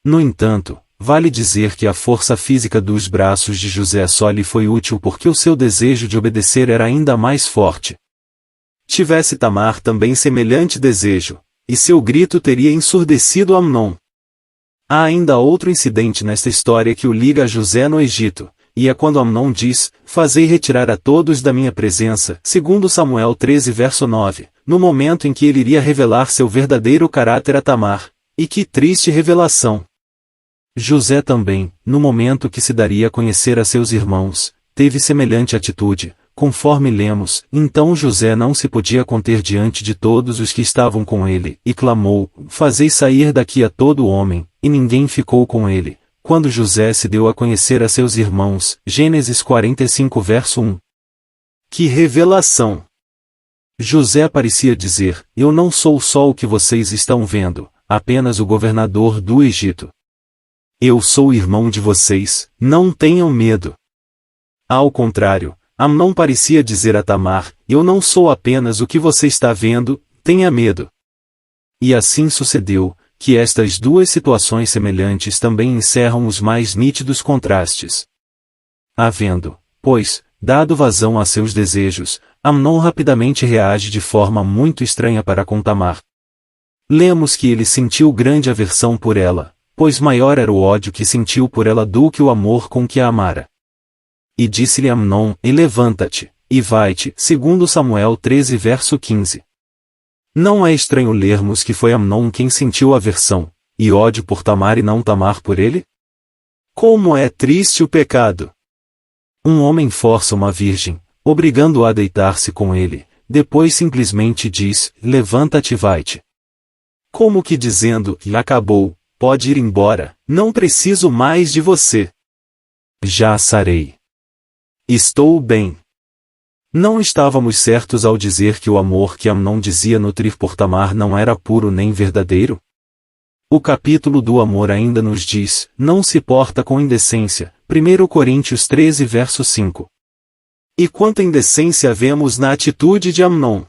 Speaker 1: No entanto, vale dizer que a força física dos braços de José só lhe foi útil porque o seu desejo de obedecer era ainda mais forte. Tivesse Tamar também semelhante desejo, e seu grito teria ensurdecido Amnon. Há ainda outro incidente nesta história que o liga a José no Egito, e é quando Amnon diz: fazei retirar a todos da minha presença, segundo Samuel 13 verso 9, no momento em que ele iria revelar seu verdadeiro caráter a Tamar. E que triste revelação! José também, no momento que se daria a conhecer a seus irmãos, teve semelhante atitude. Conforme lemos, então José não se podia conter diante de todos os que estavam com ele, e clamou: fazei sair daqui a todo homem, e ninguém ficou com ele. Quando José se deu a conhecer a seus irmãos, Gênesis 45 verso 1. Que revelação! José parecia dizer: eu não sou só o que vocês estão vendo, apenas o governador do Egito. Eu sou irmão de vocês, não tenham medo. Ao contrário, Amnon parecia dizer a Tamar: eu não sou apenas o que você está vendo, tenha medo. E assim sucedeu, que estas duas situações semelhantes também encerram os mais nítidos contrastes. Havendo, pois, dado vazão a seus desejos, Amnon rapidamente reage de forma muito estranha para com Tamar. Lemos que ele sentiu grande aversão por ela, pois maior era o ódio que sentiu por ela do que o amor com que a amara. E disse-lhe Amnon: e levanta-te, e vai-te, segundo Samuel 13 verso 15. Não é estranho lermos que foi Amnon quem sentiu aversão, e ódio por Tamar e não Tamar por ele? Como é triste o pecado! Um homem força uma virgem, obrigando-a a deitar-se com ele, depois simplesmente diz: levanta-te e vai-te. Como que dizendo: acabou, pode ir embora, não preciso mais de você. Já sarei. Estou bem. Não estávamos certos ao dizer que o amor que Amnon dizia nutrir por Tamar não era puro nem verdadeiro? O capítulo do amor ainda nos diz: não se porta com indecência, 1 Coríntios 13 verso 5. E quanta indecência vemos na atitude de Amnon!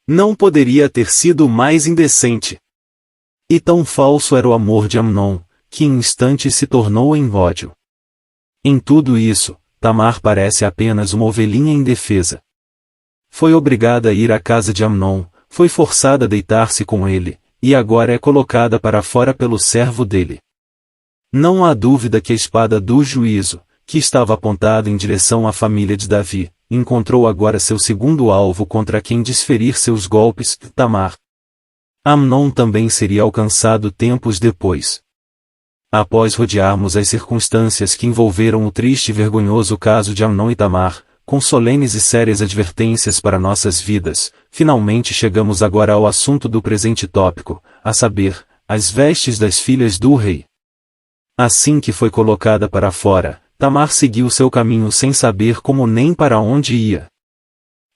Speaker 1: Não poderia ter sido mais indecente. E tão falso era o amor de Amnon, que em instantes se tornou em ódio. Em tudo isso, Tamar parece apenas uma ovelhinha indefesa. Foi obrigada a ir à casa de Amnon, foi forçada a deitar-se com ele, e agora é colocada para fora pelo servo dele. Não há dúvida que a espada do juízo, que estava apontada em direção à família de Davi, encontrou agora seu segundo alvo contra quem desferir seus golpes, Tamar. Amnon também seria alcançado tempos depois. Após rodearmos as circunstâncias que envolveram o triste e vergonhoso caso de Amnon e Tamar, com solenes e sérias advertências para nossas vidas, finalmente chegamos agora ao assunto do presente tópico, a saber, as vestes das filhas do rei. Assim que foi colocada para fora, Tamar seguiu seu caminho sem saber como nem para onde ia.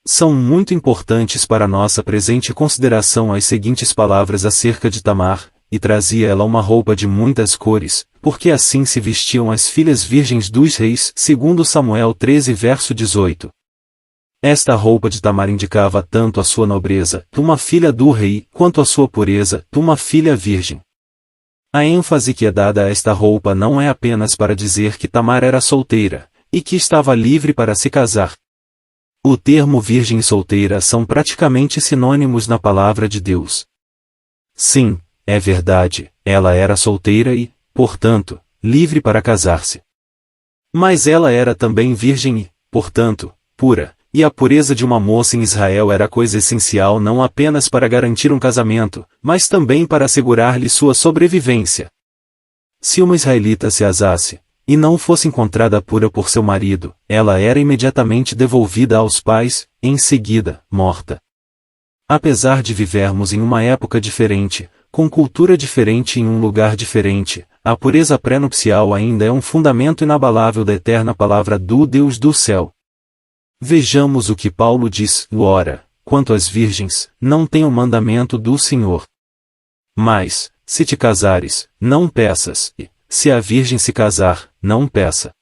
Speaker 1: São muito importantes para nossa presente consideração as seguintes palavras acerca de Tamar: e trazia ela uma roupa de muitas cores, porque assim se vestiam as filhas virgens dos reis, segundo Samuel 13 verso 18. Esta roupa de Tamar indicava tanto a sua nobreza, uma filha do rei, quanto a sua pureza, uma filha virgem. A ênfase que é dada a esta roupa não é apenas para dizer que Tamar era solteira, e que estava livre para se casar. O termo virgem e solteira são praticamente sinônimos na palavra de Deus. Sim, é verdade, ela era solteira e, portanto, livre para casar-se. Mas ela era também virgem e, portanto, pura, e a pureza de uma moça em Israel era coisa essencial não apenas para garantir um casamento, mas também para assegurar-lhe sua sobrevivência. Se uma israelita se casasse, e não fosse encontrada pura por seu marido, ela era imediatamente devolvida aos pais, em seguida, morta. Apesar de vivermos em uma época diferente, com cultura diferente e em um lugar diferente, a pureza pré-nupcial ainda é um fundamento inabalável da eterna palavra do Deus do céu. Vejamos o que Paulo diz: ora, quanto às virgens, não tem o mandamento do Senhor. Mas, se te casares, não peças, e, se a virgem se casar, não peça.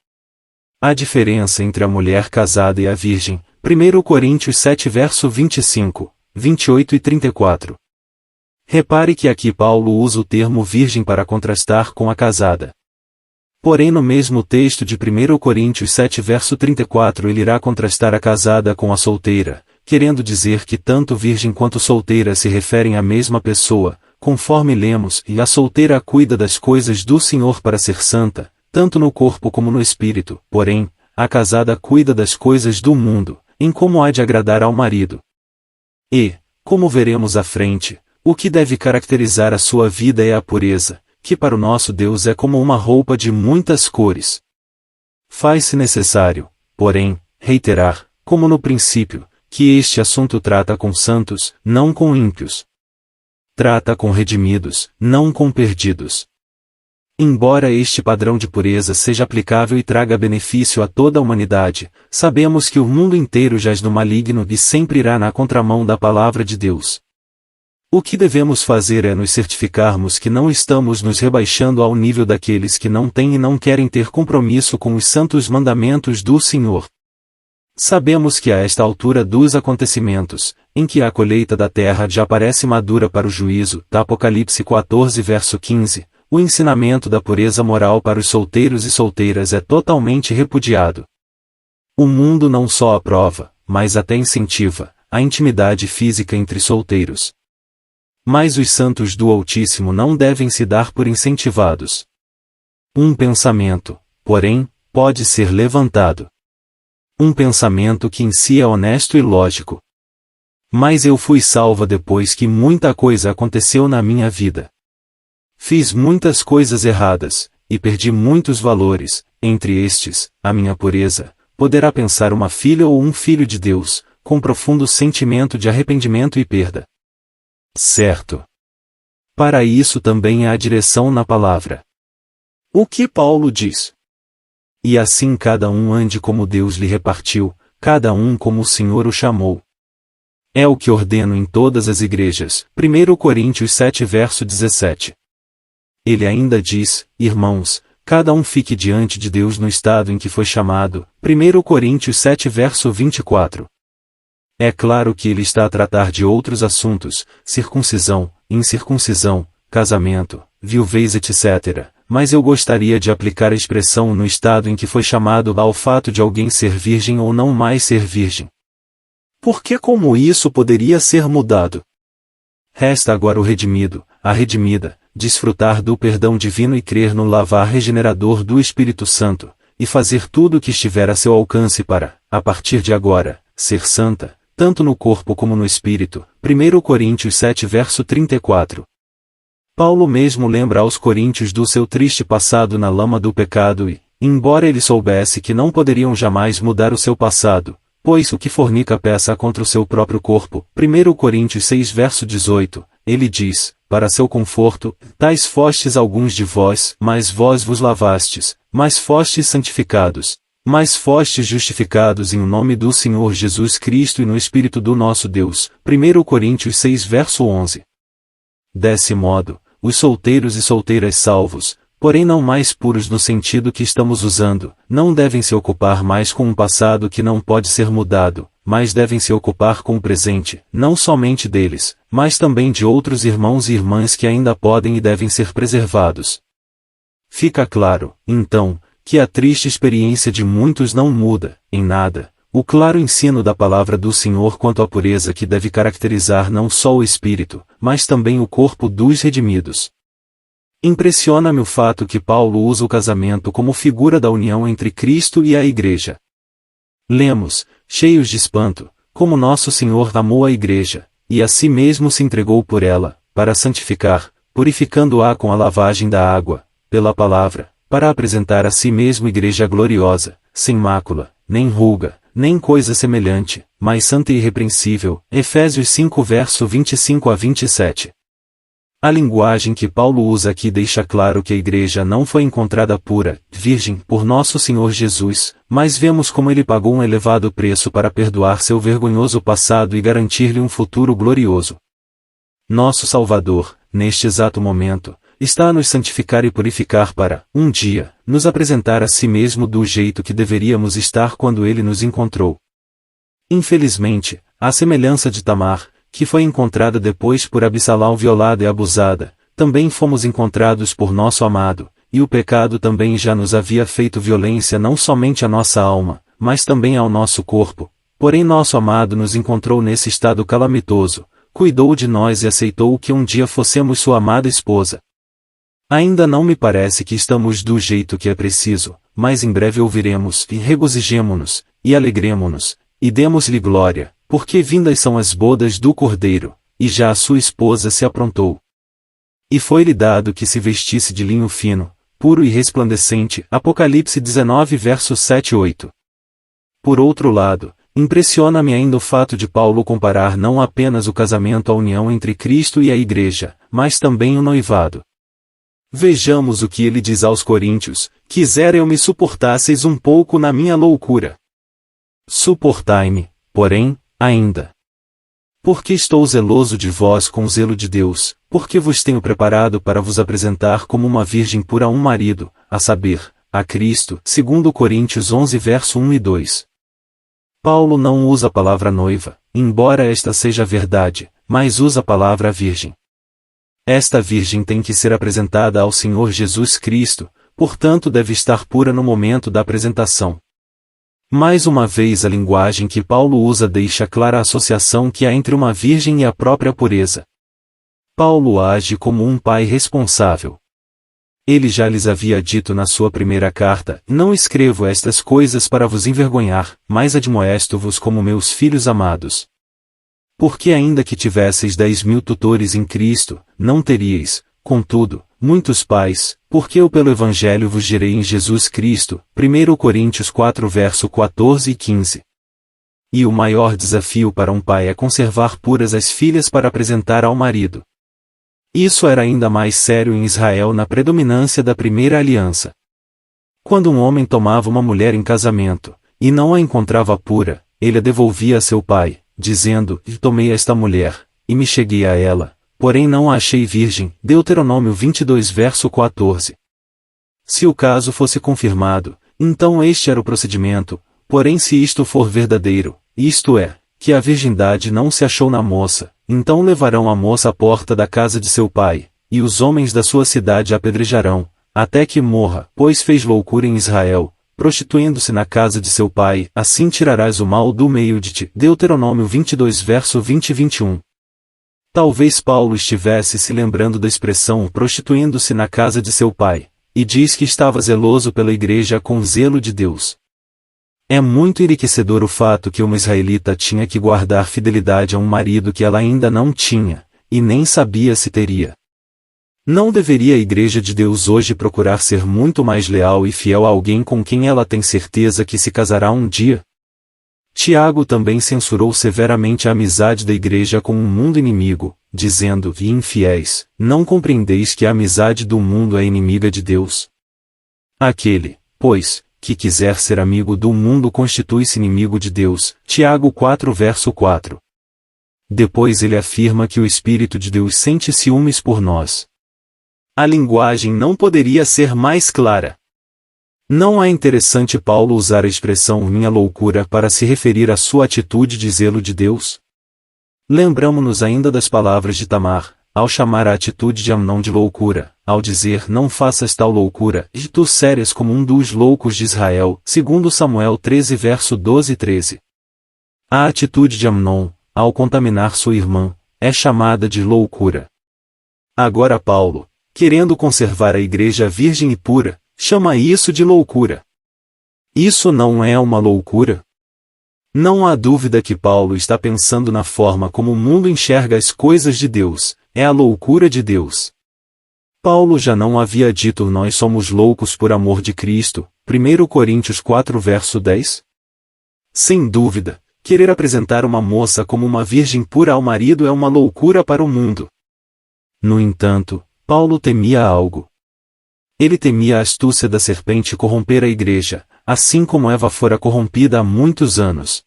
Speaker 1: A diferença entre a mulher casada e a virgem, 1 Coríntios 7 verso 25, 28 e 34. Repare que aqui Paulo usa o termo virgem para contrastar com a casada. Porém no mesmo texto de 1 Coríntios 7 verso 34 ele irá contrastar a casada com a solteira, querendo dizer que tanto virgem quanto solteira se referem à mesma pessoa, conforme lemos, e a solteira cuida das coisas do Senhor para ser santa, tanto no corpo como no espírito, porém, a casada cuida das coisas do mundo, em como há de agradar ao marido. E, como veremos à frente, o que deve caracterizar a sua vida é a pureza, que para o nosso Deus é como uma roupa de muitas cores. Faz-se necessário, porém, reiterar, como no princípio, que este assunto trata com santos, não com ímpios. Trata com redimidos, não com perdidos. Embora este padrão de pureza seja aplicável e traga benefício a toda a humanidade, sabemos que o mundo inteiro jaz no maligno e sempre irá na contramão da palavra de Deus. O que devemos fazer é nos certificarmos que não estamos nos rebaixando ao nível daqueles que não têm e não querem ter compromisso com os santos mandamentos do Senhor. Sabemos que a esta altura dos acontecimentos, em que a colheita da terra já parece madura para o juízo, da Apocalipse 14 verso 15, o ensinamento da pureza moral para os solteiros e solteiras é totalmente repudiado. O mundo não só aprova, mas até incentiva, a intimidade física entre solteiros. Mas os santos do Altíssimo não devem se dar por incentivados. Um pensamento, porém, pode ser levantado. Um pensamento que em si é honesto e lógico. Mas eu fui salva depois que muita coisa aconteceu na minha vida. Fiz muitas coisas erradas, e perdi muitos valores, entre estes, a minha pureza. Poderá pensar uma filha ou um filho de Deus, com profundo sentimento de arrependimento e perda. Certo. Para isso também há direção na palavra. O que Paulo diz? E assim cada um ande como Deus lhe repartiu, cada um como o Senhor o chamou. É o que ordeno em todas as igrejas. 1 Coríntios 7 verso 17. Ele ainda diz: irmãos, cada um fique diante de Deus no estado em que foi chamado. 1 Coríntios 7 verso 24. É claro que ele está a tratar de outros assuntos, circuncisão, incircuncisão, casamento, viuvez etc., mas eu gostaria de aplicar a expressão no estado em que foi chamado ao fato de alguém ser virgem ou não mais ser virgem. Porque como isso poderia ser mudado? Resta agora o redimido, a redimida, desfrutar do perdão divino e crer no lavar regenerador do Espírito Santo, e fazer tudo o que estiver a seu alcance para, a partir de agora, ser santa, tanto no corpo como no espírito. 1 Coríntios 7 verso 34. Paulo mesmo lembra aos coríntios do seu triste passado na lama do pecado e, embora ele soubesse que não poderiam jamais mudar o seu passado, pois o que fornica peça contra o seu próprio corpo, 1 Coríntios 6 verso 18, ele diz, para seu conforto, tais fostes alguns de vós, mas vós vos lavastes, mas fostes santificados, mas fostes justificados em o nome do Senhor Jesus Cristo e no Espírito do nosso Deus, 1 Coríntios 6 verso 11. Desse modo, os solteiros e solteiras salvos, porém não mais puros no sentido que estamos usando, não devem se ocupar mais com um passado que não pode ser mudado, mas devem se ocupar com o presente, não somente deles, mas também de outros irmãos e irmãs que ainda podem e devem ser preservados. Fica claro, então, que a triste experiência de muitos não muda, em nada, o claro ensino da palavra do Senhor quanto à pureza que deve caracterizar não só o espírito, mas também o corpo dos redimidos. Impressiona-me o fato que Paulo usa o casamento como figura da união entre Cristo e a Igreja. Lemos, cheios de espanto, como nosso Senhor amou a Igreja, e a si mesmo se entregou por ela, para santificar, purificando-a com a lavagem da água, pela palavra, para apresentar a si mesmo Igreja gloriosa, sem mácula, nem ruga, nem coisa semelhante, mas santa e irrepreensível. Efésios 5 verso 25 a 27. A linguagem que Paulo usa aqui deixa claro que a Igreja não foi encontrada pura, virgem, por nosso Senhor Jesus, mas vemos como ele pagou um elevado preço para perdoar seu vergonhoso passado e garantir-lhe um futuro glorioso. Nosso Salvador, neste exato momento, está a nos santificar e purificar para, um dia, nos apresentar a si mesmo do jeito que deveríamos estar quando ele nos encontrou. Infelizmente, à semelhança de Tamar, que foi encontrada depois por Absalão violada e abusada, também fomos encontrados por nosso amado, e o pecado também já nos havia feito violência não somente à nossa alma, mas também ao nosso corpo. Porém nosso amado nos encontrou nesse estado calamitoso, cuidou de nós e aceitou que um dia fossemos sua amada esposa. Ainda não me parece que estamos do jeito que é preciso, mas em breve ouviremos, e regozijemo-nos, e alegremo-nos, e demos-lhe glória, porque vindas são as bodas do Cordeiro, e já a sua esposa se aprontou. E foi-lhe dado que se vestisse de linho fino, puro e resplandecente. Apocalipse 19 versos 7 e 8. Por outro lado, impressiona-me ainda o fato de Paulo comparar não apenas o casamento à união entre Cristo e a Igreja, mas também o noivado. Vejamos o que ele diz aos coríntios: quisera eu me suportasseis um pouco na minha loucura. Suportai-me, porém, ainda. Porque estou zeloso de vós com o zelo de Deus, porque vos tenho preparado para vos apresentar como uma virgem pura a um marido, a saber, a Cristo. 2 Coríntios 11 verso 1 e 2. Paulo não usa a palavra noiva, embora esta seja a verdade, mas usa a palavra virgem. Esta virgem tem que ser apresentada ao Senhor Jesus Cristo, portanto deve estar pura no momento da apresentação. Mais uma vez a linguagem que Paulo usa deixa clara a associação que há entre uma virgem e a própria pureza. Paulo age como um pai responsável. Ele já lhes havia dito na sua primeira carta: não escrevo estas coisas para vos envergonhar, mas admoesto-vos como meus filhos amados. Porque ainda que tivesseis 10.000 tutores em Cristo, não teríeis, contudo, muitos pais, porque eu pelo Evangelho vos gerei em Jesus Cristo. 1 Coríntios 4 verso 14 e 15. E o maior desafio para um pai é conservar puras as filhas para apresentar ao marido. Isso era ainda mais sério em Israel na predominância da primeira aliança. Quando um homem tomava uma mulher em casamento, e não a encontrava pura, ele a devolvia a seu pai, dizendo: tomei esta mulher, e me cheguei a ela, porém não a achei virgem. Deuteronômio 22 verso 14. Se o caso fosse confirmado, então este era o procedimento, porém se isto for verdadeiro, isto é, que a virgindade não se achou na moça, então levarão a moça à porta da casa de seu pai, e os homens da sua cidade a apedrejarão, até que morra, pois fez loucura em Israel, prostituindo-se na casa de seu pai, assim tirarás o mal do meio de ti. Deuteronômio 22 verso 20 e 21. Talvez Paulo estivesse se lembrando da expressão prostituindo-se na casa de seu pai, e diz que estava zeloso pela igreja com zelo de Deus. É muito enriquecedor o fato que uma israelita tinha que guardar fidelidade a um marido que ela ainda não tinha, e nem sabia se teria. Não deveria a Igreja de Deus hoje procurar ser muito mais leal e fiel a alguém com quem ela tem certeza que se casará um dia? Tiago também censurou severamente a amizade da Igreja com um mundo inimigo, dizendo: "E infiéis, não compreendeis que a amizade do mundo é inimiga de Deus? Aquele, pois, que quiser ser amigo do mundo constitui-se inimigo de Deus." Tiago 4 verso 4. Depois ele afirma que o Espírito de Deus sente ciúmes por nós. A linguagem não poderia ser mais clara. Não é interessante Paulo usar a expressão minha loucura para se referir à sua atitude de zelo de Deus? Lembramo-nos ainda das palavras de Tamar, ao chamar a atitude de Amnon de loucura, ao dizer não faças tal loucura, e tu seres como um dos loucos de Israel, segundo Samuel 13 verso 12 e 13. A atitude de Amnon, ao contaminar sua irmã, é chamada de loucura. Agora Paulo, querendo conservar a igreja virgem e pura, chama isso de loucura. Isso não é uma loucura? Não há dúvida que Paulo está pensando na forma como o mundo enxerga as coisas de Deus, é a loucura de Deus. Paulo já não havia dito nós somos loucos por amor de Cristo, 1 Coríntios 4 verso 10? Sem dúvida, querer apresentar uma moça como uma virgem pura ao marido é uma loucura para o mundo. No entanto, Paulo temia algo. Ele temia a astúcia da serpente corromper a igreja, assim como Eva fora corrompida há muitos anos.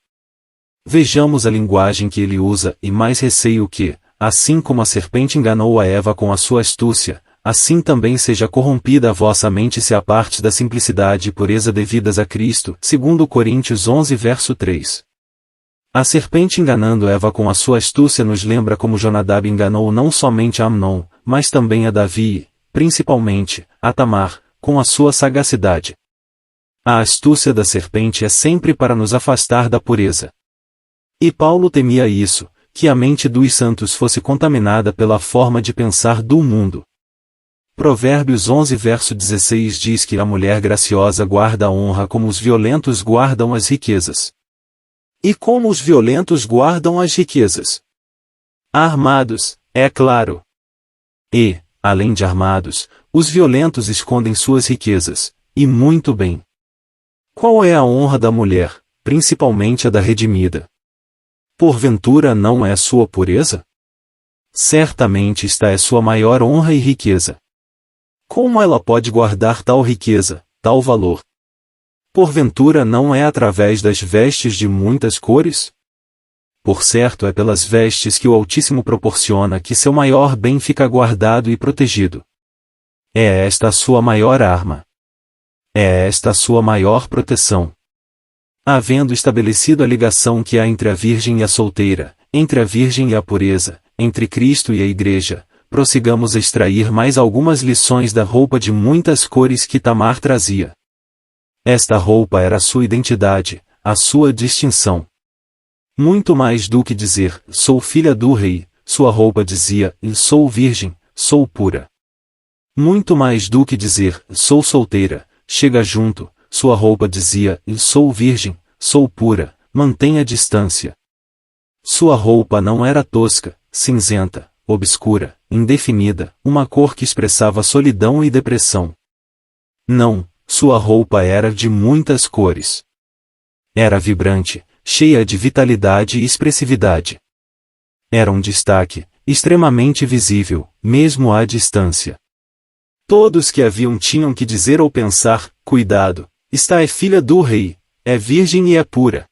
Speaker 1: Vejamos a linguagem que ele usa e mais receio que, assim como a serpente enganou a Eva com a sua astúcia, assim também seja corrompida a vossa mente se aparte da simplicidade e pureza devidas a Cristo, 2 Coríntios 11 verso 3. A serpente enganando Eva com a sua astúcia nos lembra como Jonadab enganou não somente a Amnon, mas também a Davi, principalmente, a Tamar, com a sua sagacidade. A astúcia da serpente é sempre para nos afastar da pureza. E Paulo temia isso, que a mente dos santos fosse contaminada pela forma de pensar do mundo. Provérbios 11 verso 16 diz que a mulher graciosa guarda a honra como os violentos guardam as riquezas. E como os violentos guardam as riquezas? Armados, é claro. E, além de armados, os violentos escondem suas riquezas, e muito bem. Qual é a honra da mulher, principalmente a da redimida? Porventura não é sua pureza? Certamente esta é sua maior honra e riqueza. Como ela pode guardar tal riqueza, tal valor? Porventura não é através das vestes de muitas cores? Por certo é pelas vestes que o Altíssimo proporciona que seu maior bem fica guardado e protegido. É esta a sua maior arma. É esta a sua maior proteção. Havendo estabelecido a ligação que há entre a virgem e a solteira, entre a virgem e a pureza, entre Cristo e a Igreja, prossigamos a extrair mais algumas lições da roupa de muitas cores que Tamar trazia. Esta roupa era a sua identidade, a sua distinção. Muito mais do que dizer, sou filha do rei, sua roupa dizia, sou virgem, sou pura. Muito mais do que dizer, sou solteira, chega junto, sua roupa dizia, sou virgem, sou pura, mantenha distância. Sua roupa não era tosca, cinzenta, obscura, indefinida, uma cor que expressava solidão e depressão. Não, sua roupa era de muitas cores. Era vibrante, cheia de vitalidade e expressividade. Era um destaque, extremamente visível, mesmo à distância. Todos que a viam tinham que dizer ou pensar, cuidado, esta é filha do rei, é virgem e é pura.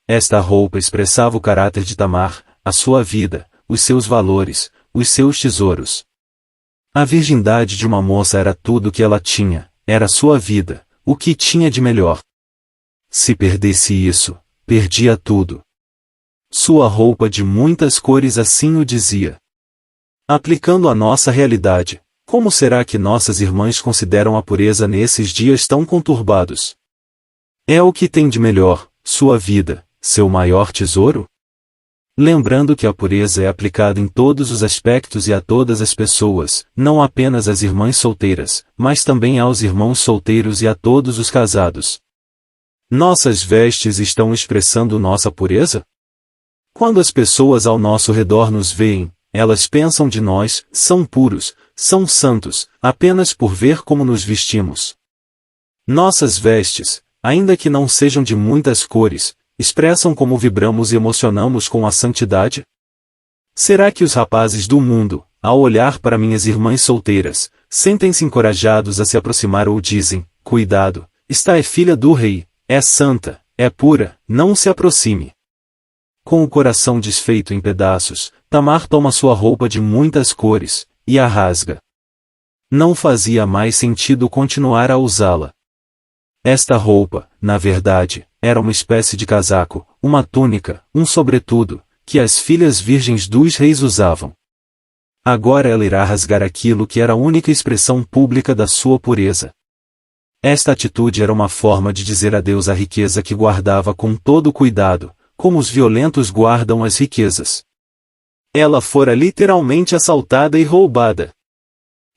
Speaker 1: Esta roupa expressava o caráter de Tamar, a sua vida, os seus valores, os seus tesouros. A virgindade de uma moça era tudo o que ela tinha, era sua vida, o que tinha de melhor. Se perdesse isso, perdia tudo. Sua roupa de muitas cores assim o dizia. Aplicando a nossa realidade, Como será que nossas irmãs consideram a pureza nesses dias tão conturbados? É o que tem de melhor, sua vida, seu maior tesouro? Lembrando que a pureza é aplicada em todos os aspectos e a todas as pessoas, não apenas às irmãs solteiras, mas também aos irmãos solteiros e a todos os casados. Nossas vestes estão expressando nossa pureza? Quando as pessoas ao nosso redor nos veem, elas pensam de nós, são puros, são santos, apenas por ver como nos vestimos. Nossas vestes, ainda que não sejam de muitas cores, expressam como vibramos e emocionamos com a santidade? Será que os rapazes do mundo, ao olhar para minhas irmãs solteiras, sentem-se encorajados a se aproximar ou dizem, cuidado, esta é filha do rei, é santa, é pura, não se aproxime? Com o coração desfeito em pedaços, Tamar toma sua roupa de muitas cores, e a rasga. Não fazia mais sentido continuar a usá-la. Esta roupa, na verdade, era uma espécie de casaco, uma túnica, um sobretudo, que as filhas virgens dos reis usavam. Agora ela irá rasgar aquilo que era a única expressão pública da sua pureza. Esta atitude era uma forma de dizer adeus à riqueza que guardava com todo cuidado, como os violentos guardam as riquezas. Ela fora literalmente assaltada e roubada.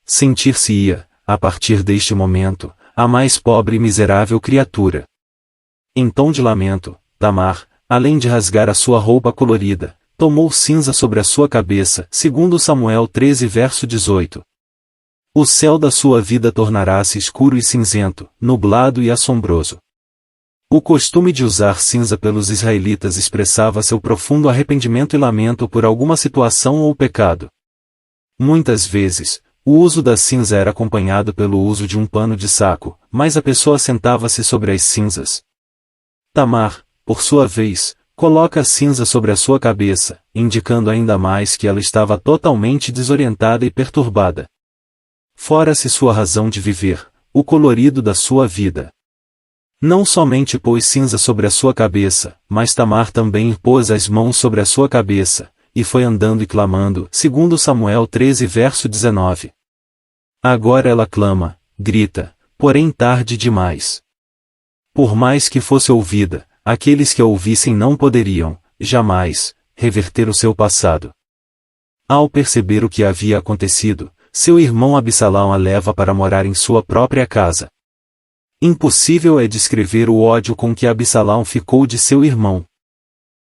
Speaker 1: Sentir-se-ia, a partir deste momento, a mais pobre e miserável criatura. Em tom de lamento, Tamar, além de rasgar a sua roupa colorida, tomou cinza sobre a sua cabeça, segundo Samuel 13 verso 18. O céu da sua vida tornará-se escuro e cinzento, nublado e assombroso. O costume de usar cinza pelos israelitas expressava seu profundo arrependimento e lamento por alguma situação ou pecado. Muitas vezes, o uso da cinza era acompanhado pelo uso de um pano de saco, mas a pessoa sentava-se sobre as cinzas. Tamar, por sua vez, coloca a cinza sobre a sua cabeça, indicando ainda mais que ela estava totalmente desorientada e perturbada. Fora-se sua razão de viver, o colorido da sua vida. Não somente pôs cinza sobre a sua cabeça, mas Tamar também pôs as mãos sobre a sua cabeça, e foi andando e clamando, segundo Samuel 13 verso 19. Agora ela clama, grita, porém tarde demais. Por mais que fosse ouvida, aqueles que a ouvissem não poderiam, jamais, reverter o seu passado. Ao perceber o que havia acontecido, seu irmão Absalão a leva para morar em sua própria casa. Impossível é descrever o ódio com que Absalão ficou de seu irmão.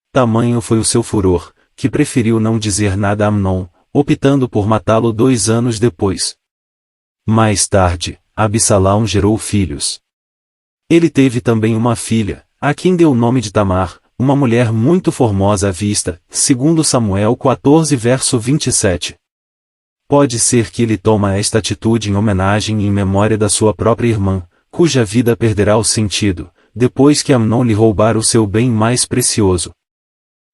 Speaker 1: Tamanho foi o seu furor, que preferiu não dizer nada a Amnon, optando por matá-lo 2 anos depois. Mais tarde, Absalão gerou filhos. Ele teve também uma filha, a quem deu o nome de Tamar, uma mulher muito formosa à vista, segundo Samuel 14 verso 27. Pode ser que ele toma esta atitude em homenagem e em memória da sua própria irmã, cuja vida perderá o sentido, depois que Amnon lhe roubar o seu bem mais precioso.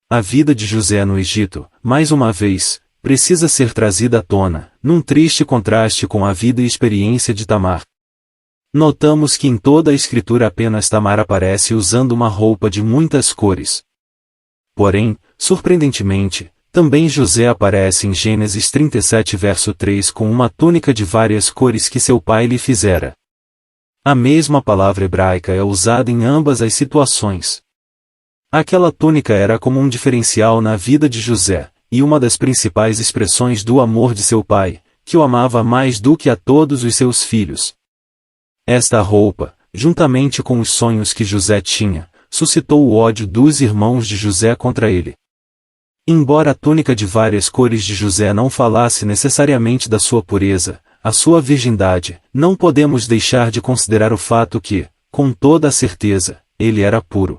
Speaker 1: A vida de José no Egito, mais uma vez, precisa ser trazida à tona, num triste contraste com a vida e experiência de Tamar. Notamos que em toda a escritura apenas Tamar aparece usando uma roupa de muitas cores. Porém, surpreendentemente, também José aparece em Gênesis 37 verso 3 com uma túnica de várias cores que seu pai lhe fizera. A mesma palavra hebraica é usada em ambas as situações. Aquela túnica era como um diferencial na vida de José, e uma das principais expressões do amor de seu pai, que o amava mais do que a todos os seus filhos. Esta roupa, juntamente com os sonhos que José tinha, suscitou o ódio dos irmãos de José contra ele. Embora a túnica de várias cores de José não falasse necessariamente da sua pureza, a sua virgindade, não podemos deixar de considerar o fato que, com toda a certeza, ele era puro.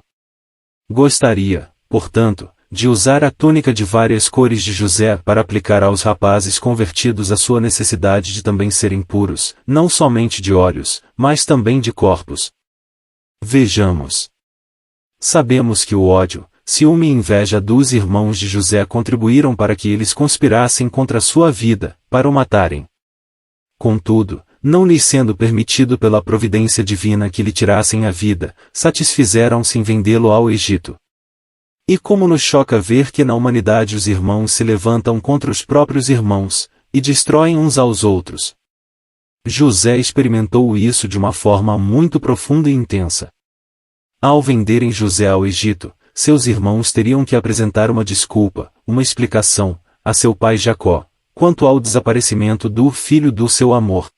Speaker 1: Gostaria, portanto, de usar a túnica de várias cores de José para aplicar aos rapazes convertidos a sua necessidade de também serem puros, não somente de olhos, mas também de corpos. Vejamos. Sabemos que o ódio, ciúme e inveja dos irmãos de José contribuíram para que eles conspirassem contra sua vida, para o matarem. Contudo, não lhes sendo permitido pela providência divina que lhe tirassem a vida, satisfizeram-se em vendê-lo ao Egito. E como nos choca ver que na humanidade os irmãos se levantam contra os próprios irmãos, e destroem uns aos outros. José experimentou isso de uma forma muito profunda e intensa. Ao venderem José ao Egito, seus irmãos teriam que apresentar uma desculpa, uma explicação, a seu pai Jacó, quanto ao desaparecimento do filho do seu amor.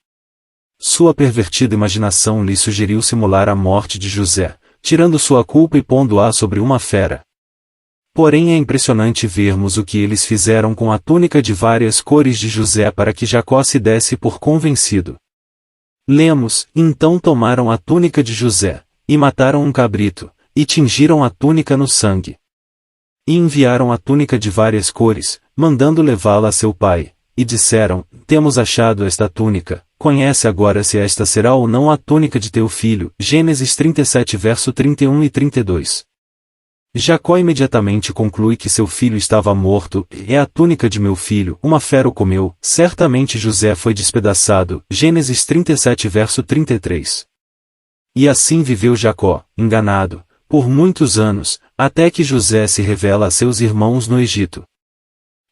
Speaker 1: Sua pervertida imaginação lhe sugeriu simular a morte de José, tirando sua culpa e pondo-a sobre uma fera. Porém é impressionante vermos o que eles fizeram com a túnica de várias cores de José para que Jacó se desse por convencido. Lemos, então tomaram a túnica de José, e mataram um cabrito, e tingiram a túnica no sangue. E enviaram a túnica de várias cores, mandando levá-la a seu pai, e disseram, temos achado esta túnica, conhece agora se esta será ou não a túnica de teu filho. Gênesis 37 verso 31 e 32. Jacó imediatamente conclui que seu filho estava morto, é a túnica de meu filho, uma fera o comeu, certamente José foi despedaçado. Gênesis 37 verso 33. E assim viveu Jacó, enganado, por muitos anos, até que José se revela a seus irmãos no Egito.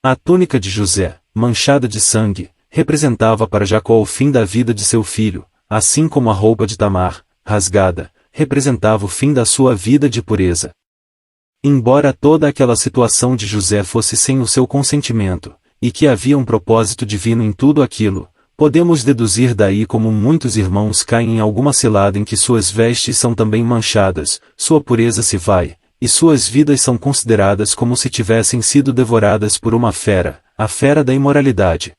Speaker 1: A túnica de José, manchada de sangue, representava para Jacó o fim da vida de seu filho, assim como a roupa de Tamar, rasgada, representava o fim da sua vida de pureza. Embora toda aquela situação de José fosse sem o seu consentimento, e que havia um propósito divino em tudo aquilo, podemos deduzir daí como muitos irmãos caem em alguma cilada em que suas vestes são também manchadas, sua pureza se vai, e suas vidas são consideradas como se tivessem sido devoradas por uma fera, a fera da imoralidade.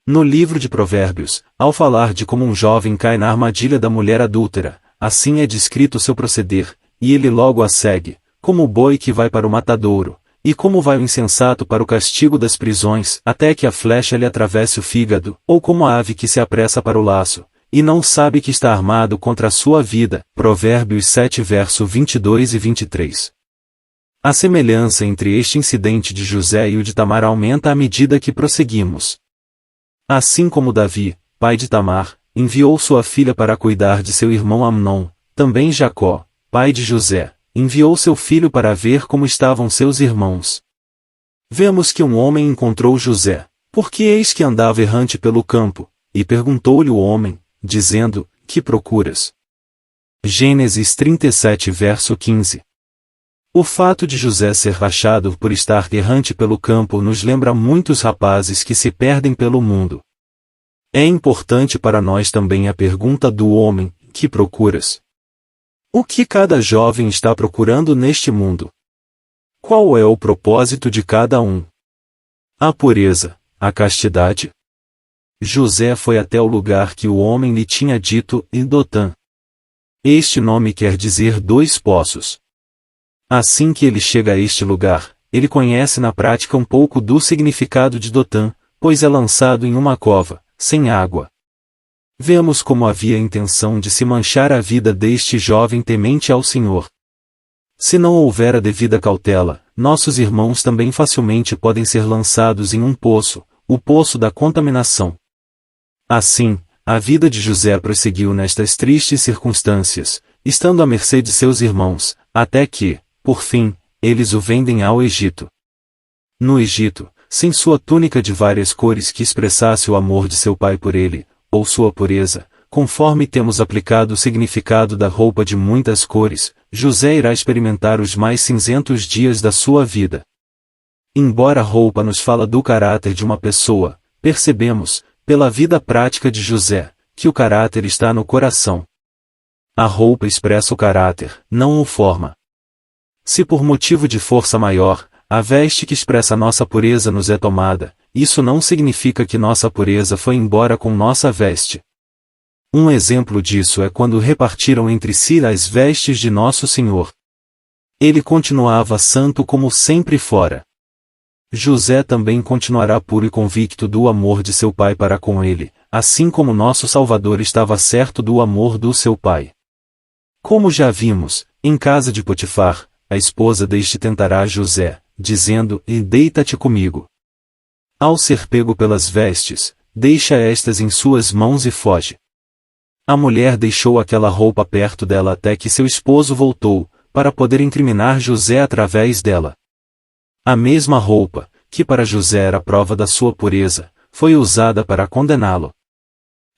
Speaker 1: No livro de Provérbios, ao falar de como um jovem cai na armadilha da mulher adúltera, assim é descrito seu proceder, e ele logo a segue, como o boi que vai para o matadouro, e como vai o insensato para o castigo das prisões, até que a flecha lhe atravesse o fígado, ou como a ave que se apressa para o laço, e não sabe que está armado contra a sua vida. Provérbios 7 verso 22 e 23. A semelhança entre este incidente de José e o de Tamar aumenta à medida que prosseguimos. Assim como Davi, pai de Tamar, enviou sua filha para cuidar de seu irmão Amnon, também Jacó, pai de José, enviou seu filho para ver como estavam seus irmãos. Vemos que um homem encontrou José, porque eis que andava errante pelo campo, e perguntou-lhe o homem, dizendo, que procuras? Gênesis 37 verso 15. O fato de José ser rachado por estar errante pelo campo nos lembra muitos rapazes que se perdem pelo mundo. É importante para nós também a pergunta do homem, que procuras? O que cada jovem está procurando neste mundo? Qual é o propósito de cada um? A pureza, a castidade? José foi até o lugar que o homem lhe tinha dito, em Dotã. Este nome quer dizer 2 poços. Assim que ele chega a este lugar, ele conhece na prática um pouco do significado de Dotã, pois é lançado em uma cova, sem água. Vemos como havia a intenção de se manchar a vida deste jovem temente ao Senhor. Se não houver a devida cautela, nossos irmãos também facilmente podem ser lançados em um poço, o poço da contaminação. Assim, a vida de José prosseguiu nestas tristes circunstâncias, estando à mercê de seus irmãos, até que, por fim, eles o vendem ao Egito. No Egito, sem sua túnica de várias cores que expressasse o amor de seu pai por ele, ou sua pureza, conforme temos aplicado o significado da roupa de muitas cores, José irá experimentar os mais cinzentos dias da sua vida. Embora a roupa nos fala do caráter de uma pessoa, percebemos, pela vida prática de José, que o caráter está no coração. A roupa expressa o caráter, não o forma. Se por motivo de força maior, a veste que expressa nossa pureza nos é tomada, isso não significa que nossa pureza foi embora com nossa veste. Um exemplo disso é quando repartiram entre si as vestes de nosso Senhor. Ele continuava santo como sempre fora. José também continuará puro e convicto do amor de seu pai para com ele, assim como nosso Salvador estava certo do amor do seu pai. Como já vimos, em casa de Potifar, a esposa deste tentará José, dizendo, deita-te comigo. Ao ser pego pelas vestes, deixa estas em suas mãos e foge. A mulher deixou aquela roupa perto dela até que seu esposo voltou, para poder incriminar José através dela. A mesma roupa, que para José era prova da sua pureza, foi usada para condená-lo.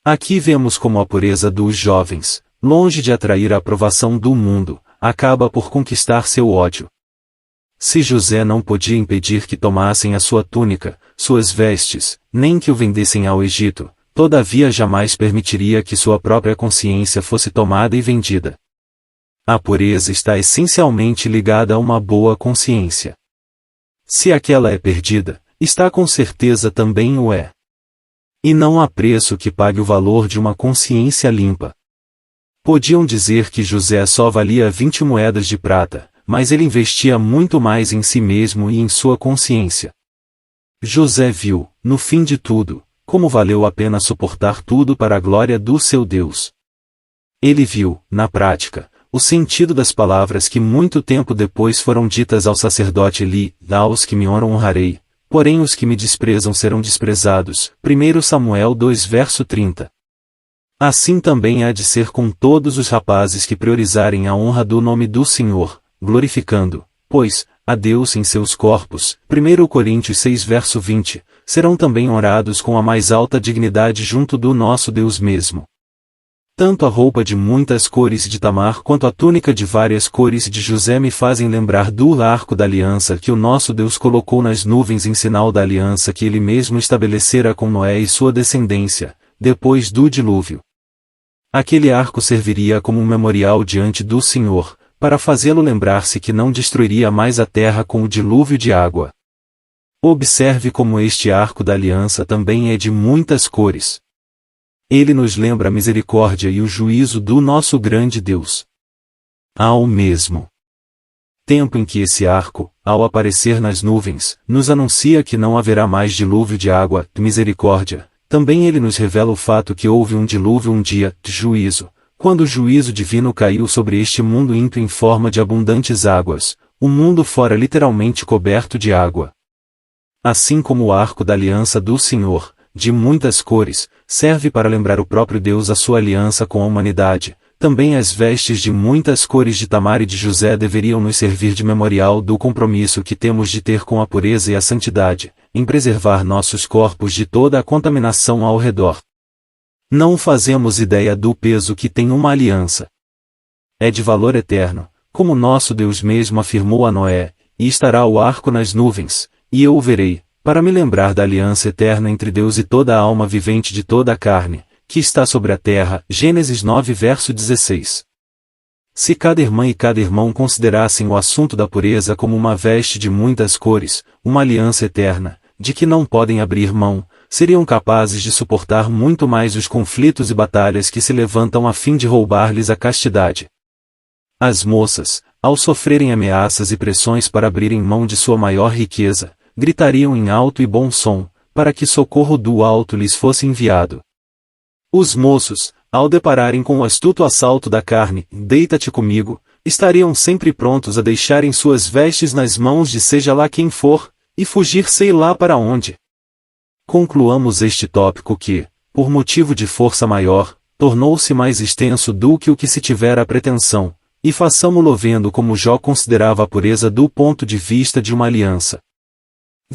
Speaker 1: Aqui vemos como a pureza dos jovens, longe de atrair a aprovação do mundo, acaba por conquistar seu ódio. Se José não podia impedir que tomassem a sua túnica, suas vestes, nem que o vendessem ao Egito, todavia jamais permitiria que sua própria consciência fosse tomada e vendida. A pureza está essencialmente ligada a uma boa consciência. Se aquela é perdida, está com certeza também o é. E não há preço que pague o valor de uma consciência limpa. Podiam dizer que José só valia 20 moedas de prata, mas ele investia muito mais em si mesmo e em sua consciência. José viu, no fim de tudo, como valeu a pena suportar tudo para a glória do seu Deus. Ele viu, na prática, o sentido das palavras que muito tempo depois foram ditas ao sacerdote Eli: aos que me honrarei, porém os que me desprezam serão desprezados. 1 Samuel 2 verso 30. Assim também há de ser com todos os rapazes que priorizarem a honra do nome do Senhor, glorificando, pois, a Deus em seus corpos. 1 Coríntios 6 verso 20, serão também honrados com a mais alta dignidade junto do nosso Deus mesmo. Tanto a roupa de muitas cores de Tamar quanto a túnica de várias cores de José me fazem lembrar do arco da aliança que o nosso Deus colocou nas nuvens em sinal da aliança que ele mesmo estabelecera com Noé e sua descendência, depois do dilúvio. Aquele arco serviria como um memorial diante do Senhor, para fazê-lo lembrar-se que não destruiria mais a terra com o dilúvio de água. Observe como este arco da aliança também é de muitas cores. Ele nos lembra a misericórdia e o juízo do nosso grande Deus. Ao mesmo tempo em que esse arco, ao aparecer nas nuvens, nos anuncia que não haverá mais dilúvio de água, de misericórdia, também ele nos revela o fato que houve um dilúvio um dia, de juízo, quando o juízo divino caiu sobre este mundo ímpio em forma de abundantes águas, o mundo fora literalmente coberto de água. Assim como o arco da aliança do Senhor, de muitas cores, serve para lembrar o próprio Deus a sua aliança com a humanidade, também as vestes de muitas cores de Tamar e de José deveriam nos servir de memorial do compromisso que temos de ter com a pureza e a santidade, em preservar nossos corpos de toda a contaminação ao redor. Não fazemos ideia do peso que tem uma aliança. É de valor eterno, como nosso Deus mesmo afirmou a Noé, e estará o arco nas nuvens, e eu o verei, para me lembrar da aliança eterna entre Deus e toda a alma vivente de toda a carne, que está sobre a terra. Gênesis 9 verso 16. Se cada irmã e cada irmão considerassem o assunto da pureza como uma veste de muitas cores, uma aliança eterna, de que não podem abrir mão, seriam capazes de suportar muito mais os conflitos e batalhas que se levantam a fim de roubar-lhes a castidade. As moças, ao sofrerem ameaças e pressões para abrirem mão de sua maior riqueza, gritariam em alto e bom som, para que socorro do alto lhes fosse enviado. Os moços, ao depararem com o astuto assalto da carne, deita-te comigo, estariam sempre prontos a deixarem suas vestes nas mãos de seja lá quem for, e fugir sei lá para onde. Concluamos este tópico que, por motivo de força maior, tornou-se mais extenso do que o que se tivera a pretensão, e façamo-lo vendo como Jó considerava a pureza do ponto de vista de uma aliança.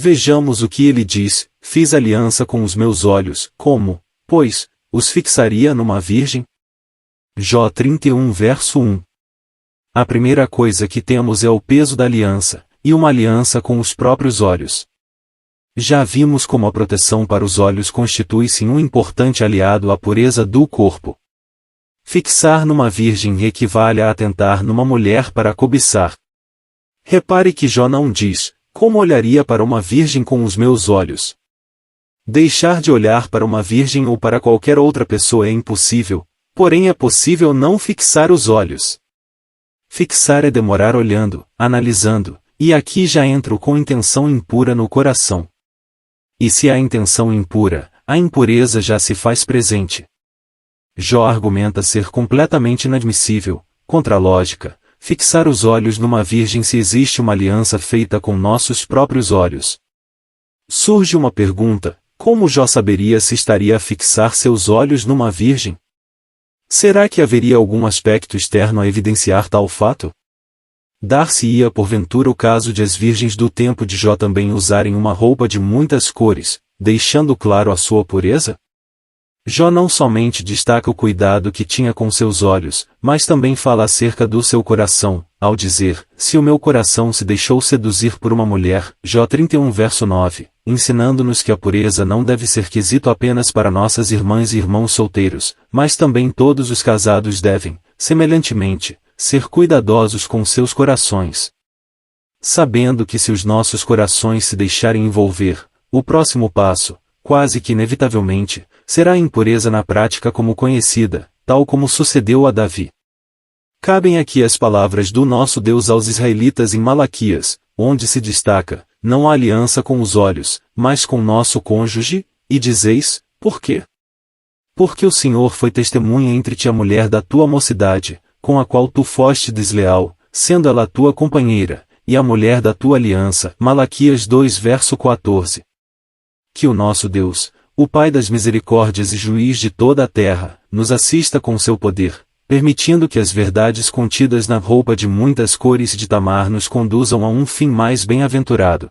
Speaker 1: Vejamos o que ele diz: fiz aliança com os meus olhos, como, pois, os fixaria numa virgem? Jó 31 verso 1. A primeira coisa que temos é o peso da aliança, e uma aliança com os próprios olhos. Já vimos como a proteção para os olhos constitui-se um importante aliado à pureza do corpo. Fixar numa virgem equivale a atentar numa mulher para cobiçar. Repare que Jó não diz: como olharia para uma virgem com os meus olhos? Deixar de olhar para uma virgem ou para qualquer outra pessoa é impossível, porém é possível não fixar os olhos. Fixar é demorar olhando, analisando, e aqui já entro com intenção impura no coração. E se há intenção impura, a impureza já se faz presente. Jó argumenta ser completamente inadmissível, contra a lógica, fixar os olhos numa virgem se existe uma aliança feita com nossos próprios olhos. Surge uma pergunta: como Jó saberia se estaria a fixar seus olhos numa virgem? Será que haveria algum aspecto externo a evidenciar tal fato? Dar-se-ia porventura o caso de as virgens do tempo de Jó também usarem uma roupa de muitas cores, deixando claro a sua pureza? Jó não somente destaca o cuidado que tinha com seus olhos, mas também fala acerca do seu coração, ao dizer, se o meu coração se deixou seduzir por uma mulher, Jó 31 verso 9, ensinando-nos que a pureza não deve ser quesito apenas para nossas irmãs e irmãos solteiros, mas também todos os casados devem, semelhantemente, ser cuidadosos com seus corações. Sabendo que se os nossos corações se deixarem envolver, o próximo passo, quase que inevitavelmente, será a impureza na prática como conhecida, tal como sucedeu a Davi. Cabem aqui as palavras do nosso Deus aos israelitas em Malaquias, onde se destaca, não há aliança com os olhos, mas com nosso cônjuge, e dizeis, por quê? Porque o Senhor foi testemunha entre ti a mulher da tua mocidade, com a qual tu foste desleal, sendo ela tua companheira, e a mulher da tua aliança. Malaquias 2 verso 14. Que o nosso Deus, o Pai das misericórdias e juiz de toda a terra, nos assista com seu poder, permitindo que as verdades contidas na roupa de muitas cores de Tamar nos conduzam a um fim mais bem-aventurado.